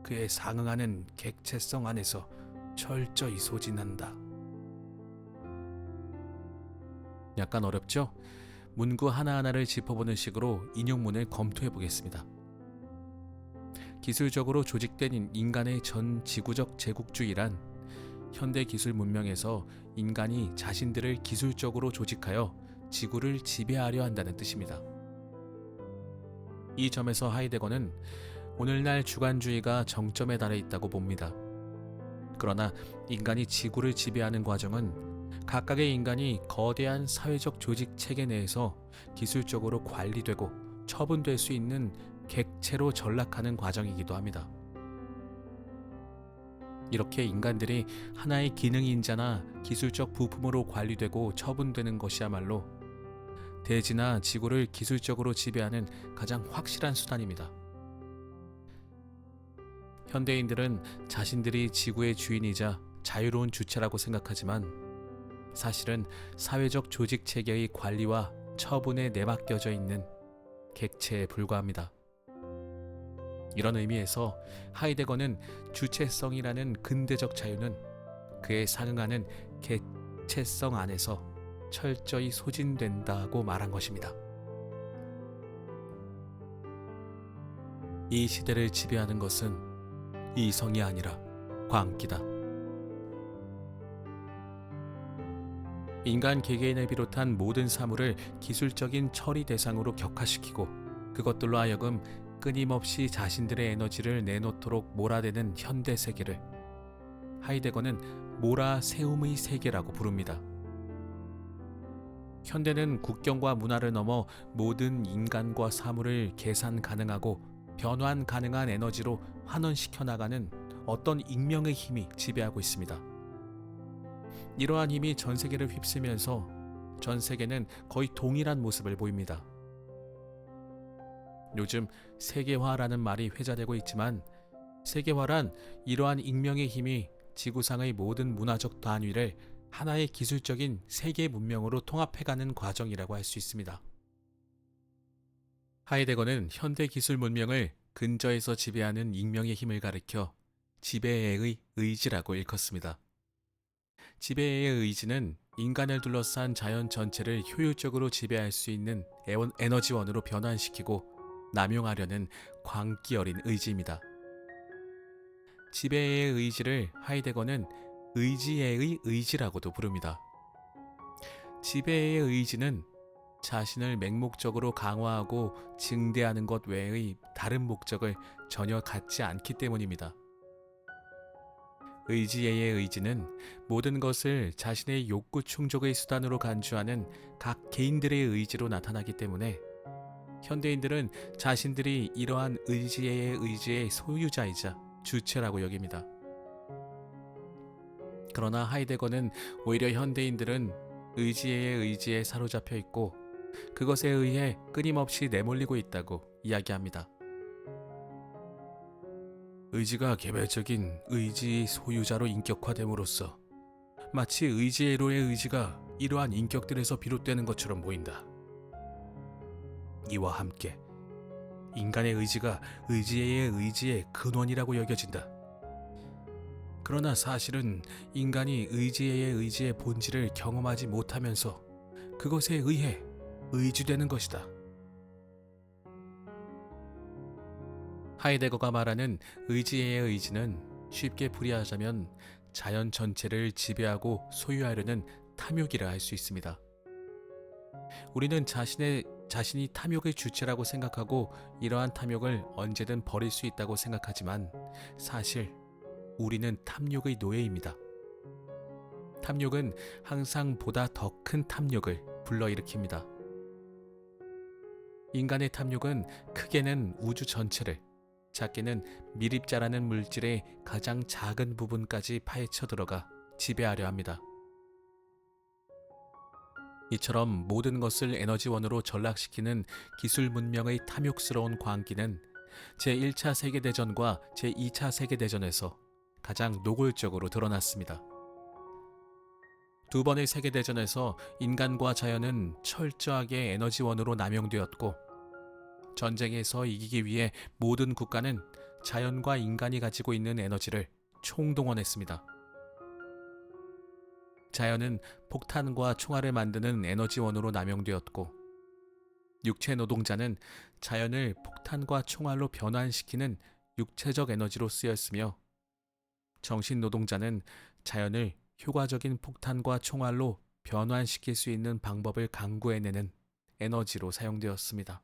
그에 상응하는 객체성 안에서 철저히 소진한다. 약간 어렵죠? 문구 하나하나를 짚어보는 식으로 인용문을 검토해 보겠습니다. 기술적으로 조직된 인간의 전 지구적 제국주의란 현대 기술 문명에서 인간이 자신들을 기술적으로 조직하여 지구를 지배하려 한다는 뜻입니다. 이 점에서 하이데거는 오늘날 주관주의가 정점에 달해 있다고 봅니다. 그러나 인간이 지구를 지배하는 과정은 각각의 인간이 거대한 사회적 조직 체계 내에서 기술적으로 관리되고 처분될 수 있는 객체로 전락하는 과정이기도 합니다. 이렇게 인간들이 하나의 기능인자나 기술적 부품으로 관리되고 처분되는 것이야말로 대지나 지구를 기술적으로 지배하는 가장 확실한 수단입니다. 현대인들은 자신들이 지구의 주인이자 자유로운 주체라고 생각하지만 사실은 사회적 조직 체계의 관리와 처분에 내맡겨져 있는 객체에 불과합니다. 이런 의미에서 하이데거는 주체성이라는 근대적 자유는 그에 상응하는 객체성 안에서 철저히 소진된다고 말한 것입니다. 이 시대를 지배하는 것은 이성이 아니라 광기다. 인간 개개인을 비롯한 모든 사물을 기술적인 처리 대상으로 격화시키고 그것들로 하여금 끊임없이 자신들의 에너지를 내놓도록 몰아대는 현대 세계를 하이데거는 몰아세움의 세계라고 부릅니다. 현대는 국경과 문화를 넘어 모든 인간과 사물을 계산 가능하고 변환 가능한 에너지로 환원시켜 나가는 어떤 익명의 힘이 지배하고 있습니다. 이러한 힘이 전 세계를 휩쓰면서 전 세계는 거의 동일한 모습을 보입니다. 요즘 세계화라는 말이 회자되고 있지만 세계화란 이러한 익명의 힘이 지구상의 모든 문화적 단위를 하나의 기술적인 세계 문명으로 통합해가는 과정이라고 할 수 있습니다. 하이데거는 현대 기술 문명을 근저에서 지배하는 익명의 힘을 가리켜 지배의 의지라고 일컫습니다. 지배의 의지는 인간을 둘러싼 자연 전체를 효율적으로 지배할 수 있는 에너지원으로 변환시키고 남용하려는 광기 어린 의지입니다. 지배의 의지를 하이데거는 의지의 의지라고도 부릅니다. 지배의 의지는 자신을 맹목적으로 강화하고 증대하는 것 외의 다른 목적을 전혀 갖지 않기 때문입니다. 의지의 의지는 모든 것을 자신의 욕구 충족의 수단으로 간주하는 각 개인들의 의지로 나타나기 때문에 현대인들은 자신들이 이러한 의지의 소유자이자 주체라고 여깁니다. 그러나 하이데거는 오히려 현대인들은 의지의 의지에 사로잡혀 있고 그것에 의해 끊임없이 내몰리고 있다고 이야기합니다. 의지가 개별적인 의지 소유자로 인격화됨으로써 마치 의지애로의 의지가 이러한 인격들에서 비롯되는 것처럼 보인다. 이와 함께 인간의 의지가 의지의 의지의 근원이라고 여겨진다. 그러나 사실은 인간이 의지의 의지의 본질을 경험하지 못하면서 그것에 의해 의지되는 것이다. 하이데거가 말하는 의지의 의지는 쉽게 풀이하자면 자연 전체를 지배하고 소유하려는 탐욕이라 할 수 있습니다. 우리는 자신이 탐욕의 주체라고 생각하고 이러한 탐욕을 언제든 버릴 수 있다고 생각하지만 사실 우리는 탐욕의 노예입니다. 탐욕은 항상 보다 더 큰 탐욕을 불러일으킵니다. 인간의 탐욕은 크게는 우주 전체를, 작게는 미립자라는 물질의 가장 작은 부분까지 파헤쳐 들어가 지배하려 합니다. 이처럼 모든 것을 에너지원으로 전락시키는 기술 문명의 탐욕스러운 광기는 제1차 세계대전과 제2차 세계대전에서 가장 노골적으로 드러났습니다. 두 번의 세계대전에서 인간과 자연은 철저하게 에너지원으로 남용되었고, 전쟁에서 이기기 위해 모든 국가는 자연과 인간이 가지고 있는 에너지를 총동원했습니다. 자연은 폭탄과 총알을 만드는 에너지원으로 남용되었고, 육체 노동자는 자연을 폭탄과 총알로 변환시키는 육체적 에너지로 쓰였으며, 정신 노동자는 자연을 효과적인 폭탄과 총알로 변환시킬 수 있는 방법을 강구해내는 에너지로 사용되었습니다.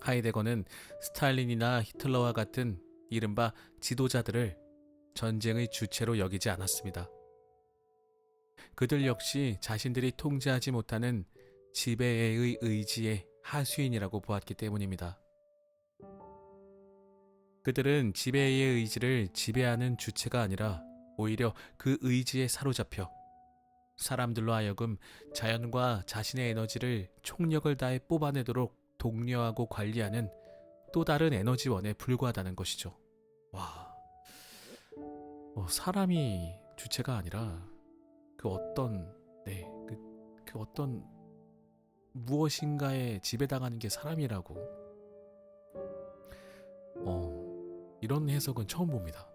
하이데거는 스탈린이나 히틀러와 같은 이른바 지도자들을 전쟁의 주체로 여기지 않았습니다. 그들 역시 자신들이 통제하지 못하는 지배의 의지의 하수인이라고 보았기 때문입니다. 그들은 지배의 의지를 지배하는 주체가 아니라 오히려 그 의지에 사로잡혀 사람들로 하여금 자연과 자신의 에너지를 총력을 다해 뽑아내도록 독려하고 관리하는 또 다른 에너지원에 불과하다는 것이죠. 와, 사람이 주체가 아니라 그 어떤 그 어떤 무엇인가에 지배당하는 게 사람이라고. 이런 해석은 처음 봅니다.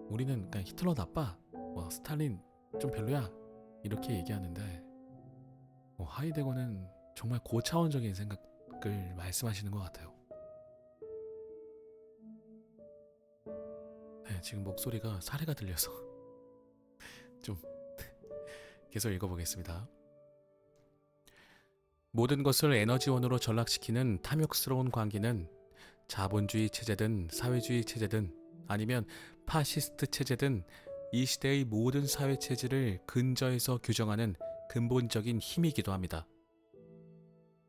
우리는 그냥 히틀러 나빠, 스탈린 좀 별로야 이렇게 얘기하는데, 하이데거는 정말 고차원적인 생각을 말씀하시는 것 같아요. 네, 지금 목소리가 사례가 들려서 좀 계속 읽어보겠습니다. 모든 것을 에너지원으로 전락시키는 탐욕스러운 관계는 자본주의 체제든 사회주의 체제든 아니면 파시스트 체제든 이 시대의 모든 사회 체제를 근저에서 규정하는 근본적인 힘이기도 합니다.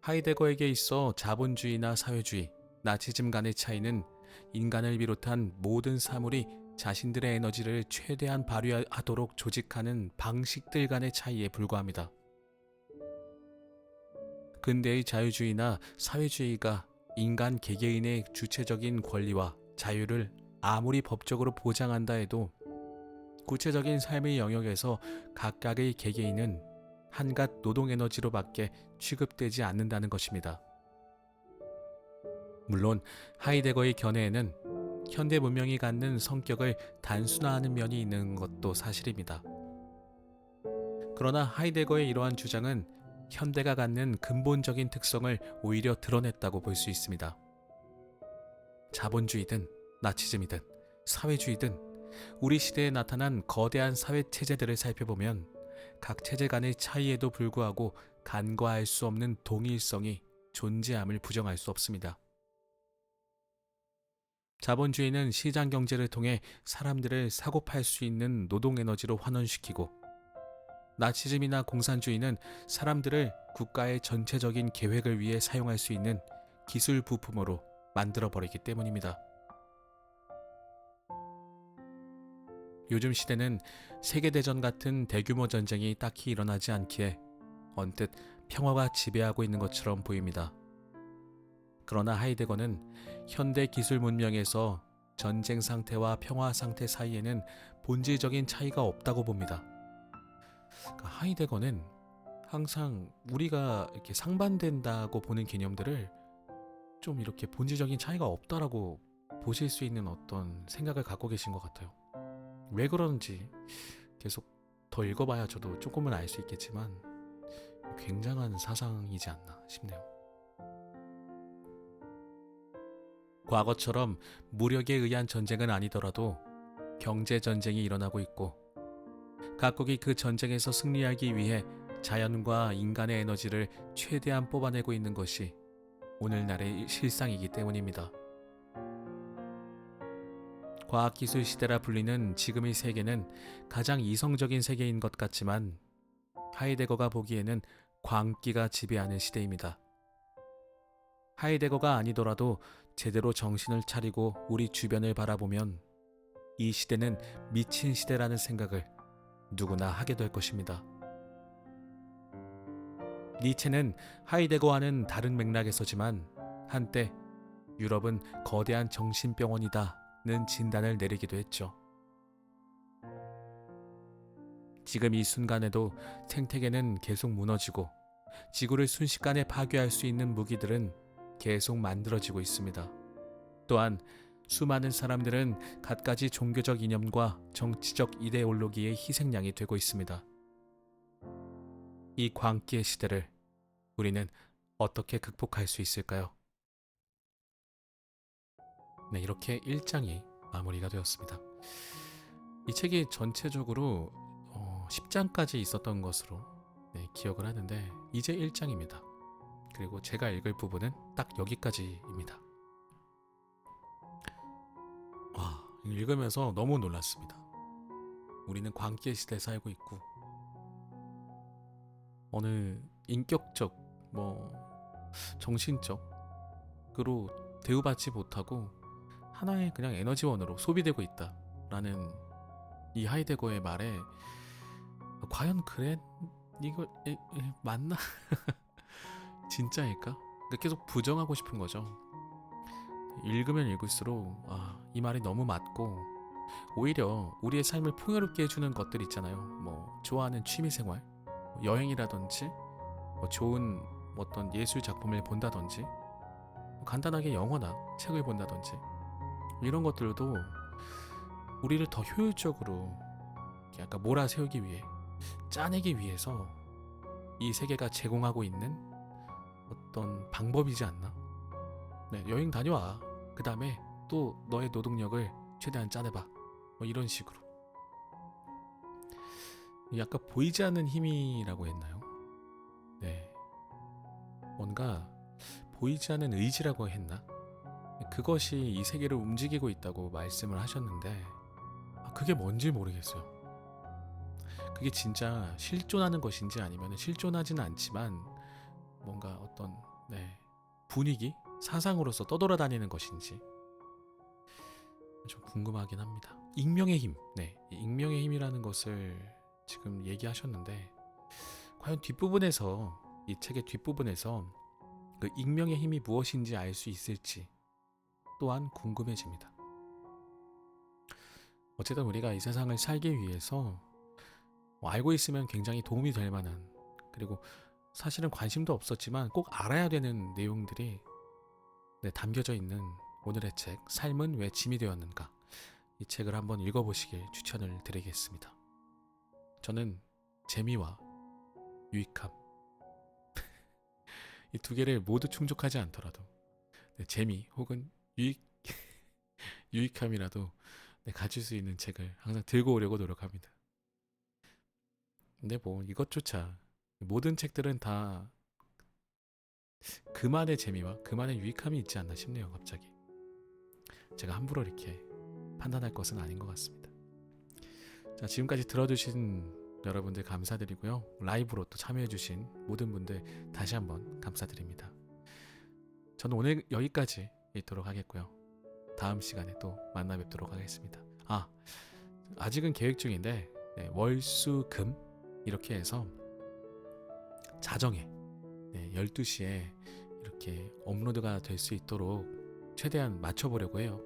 하이데거에게 있어 자본주의나 사회주의, 나치즘 간의 차이는 인간을 비롯한 모든 사물이 자신들의 에너지를 최대한 발휘하도록 조직하는 방식들 간의 차이에 불과합니다. 근대의 자유주의나 사회주의가 인간 개개인의 주체적인 권리와 자유를 아무리 법적으로 보장한다 해도 구체적인 삶의 영역에서 각각의 개개인은 한갓 노동 에너지로밖에 취급되지 않는다는 것입니다. 물론 하이데거의 견해에는 현대 문명이 갖는 성격을 단순화하는 면이 있는 것도 사실입니다. 그러나 하이데거의 이러한 주장은 현대가 갖는 근본적인 특성을 오히려 드러냈다고 볼 수 있습니다. 자본주의든 나치즘이든 사회주의든 우리 시대에 나타난 거대한 사회 체제들을 살펴보면 각 체제 간의 차이에도 불구하고 간과할 수 없는 동일성이 존재함을 부정할 수 없습니다. 자본주의는 시장 경제를 통해 사람들을 사고 팔 수 있는 노동 에너지로 환원시키고, 나치즘이나 공산주의는 사람들을 국가의 전체적인 계획을 위해 사용할 수 있는 기술 부품으로 만들어버리기 때문입니다. 요즘 시대는 세계대전 같은 대규모 전쟁이 딱히 일어나지 않기에 언뜻 평화가 지배하고 있는 것처럼 보입니다. 그러나 하이데거는 현대 기술 문명에서 전쟁 상태와 평화 상태 사이에는 본질적인 차이가 없다고 봅니다. 하이데거는 항상 우리가 이렇게 상반된다고 보는 개념들을 좀 이렇게 본질적인 차이가 없다라고 보실 수 있는 어떤 생각을 갖고 계신 것 같아요. 왜 그런지 계속 더 읽어봐야 저도 조금은 알 수 있겠지만 굉장한 사상이지 않나 싶네요. 과거처럼 무력에 의한 전쟁은 아니더라도 경제 전쟁이 일어나고 있고, 각국이 그 전쟁에서 승리하기 위해 자연과 인간의 에너지를 최대한 뽑아내고 있는 것이 오늘날의 실상이기 때문입니다. 과학기술 시대라 불리는 지금의 세계는 가장 이성적인 세계인 것 같지만 하이데거가 보기에는 광기가 지배하는 시대입니다. 하이데거가 아니더라도 제대로 정신을 차리고 우리 주변을 바라보면 이 시대는 미친 시대라는 생각을 누구나 하게 될 것입니다. 니체는 하이데거와는 다른 맥락에서지만 한때 유럽은 거대한 정신병원이다는 진단을 내리기도 했죠. 지금 이 순간에도 생태계는 계속 무너지고 지구를 순식간에 파괴할 수 있는 무기들은 계속 만들어지고 있습니다. 또한 수많은 사람들은 갖가지 종교적 이념과 정치적 이데올로기의 희생양이 되고 있습니다. 이 광기의 시대를 우리는 어떻게 극복할 수 있을까요? 네, 이렇게 1장이 마무리가 되었습니다. 이 책이 전체적으로 10장까지 있었던 것으로 기억을 하는데 이제 1장입니다. 그리고 제가 읽을 부분은 딱 여기까지입니다. 와, 읽으면서 너무 놀랐습니다. 우리는 광기의 시대에 살고 있고 어느 인격적, 정신적으로 대우받지 못하고 하나의 그냥 에너지원으로 소비되고 있다라는 이 하이데거의 말에 과연 그래? 이거 맞나? 진짜일까? 계속 부정하고 싶은 거죠. 읽으면 읽을수록 이 말이 너무 맞고 오히려 우리의 삶을 풍요롭게 해주는 것들 있잖아요. 좋아하는 취미생활, 여행이라든지 좋은 어떤 예술 작품을 본다든지 간단하게 영화나 책을 본다든지 이런 것들도 우리를 더 효율적으로 약간 몰아세우기 위해 짜내기 위해서 이 세계가 제공하고 있는 어떤 방법이지 않나? 네, 여행 다녀와. 그 다음에 또 너의 노동력을 최대한 짜내봐. 이런 식으로. 약간 보이지 않는 힘이라고 했나요? 네. 뭔가 보이지 않는 의지라고 했나? 그것이 이 세계를 움직이고 있다고 말씀을 하셨는데 그게 뭔지 모르겠어요. 그게 진짜 실존하는 것인지 아니면 실존하지는 않지만 뭔가 어떤 분위기? 사상으로서 떠돌아다니는 것인지 좀 궁금하긴 합니다. 익명의 힘. 익명의 힘이라는 것을 지금 얘기하셨는데 과연 뒷부분에서 이 책의 뒷부분에서 그 익명의 힘이 무엇인지 알 수 있을지 또한 궁금해집니다. 어쨌든 우리가 이 세상을 살기 위해서 알고 있으면 굉장히 도움이 될 만한 그리고 사실은 관심도 없었지만 꼭 알아야 되는 내용들이 담겨져 있는 오늘의 책 삶은 왜 짐이 되었는가 이 책을 한번 읽어보시길 추천을 드리겠습니다. 저는 재미와 유익함 이 두 개를 모두 충족하지 않더라도 재미 혹은 유익함이라도 가질 수 있는 책을 항상 들고 오려고 노력합니다. 근데 이것조차 모든 책들은 다 그만의 재미와 그만의 유익함이 있지 않나 싶네요. 갑자기 제가 함부로 이렇게 판단할 것은 아닌 것 같습니다. 자, 지금까지 들어주신 여러분들 감사드리고요. 라이브로 또 참여해주신 모든 분들 다시 한번 감사드립니다. 저는 오늘 여기까지 있도록 하겠고요. 다음 시간에 또 만나 뵙도록 하겠습니다. 아직은 계획 중인데 월수금 이렇게 해서 자정에 12시에 이렇게 업로드가 될 수 있도록 최대한 맞춰보려고 해요.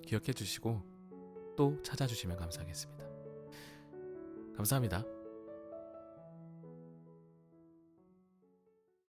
기억해 주시고 또 찾아주시면 감사하겠습니다. 감사합니다.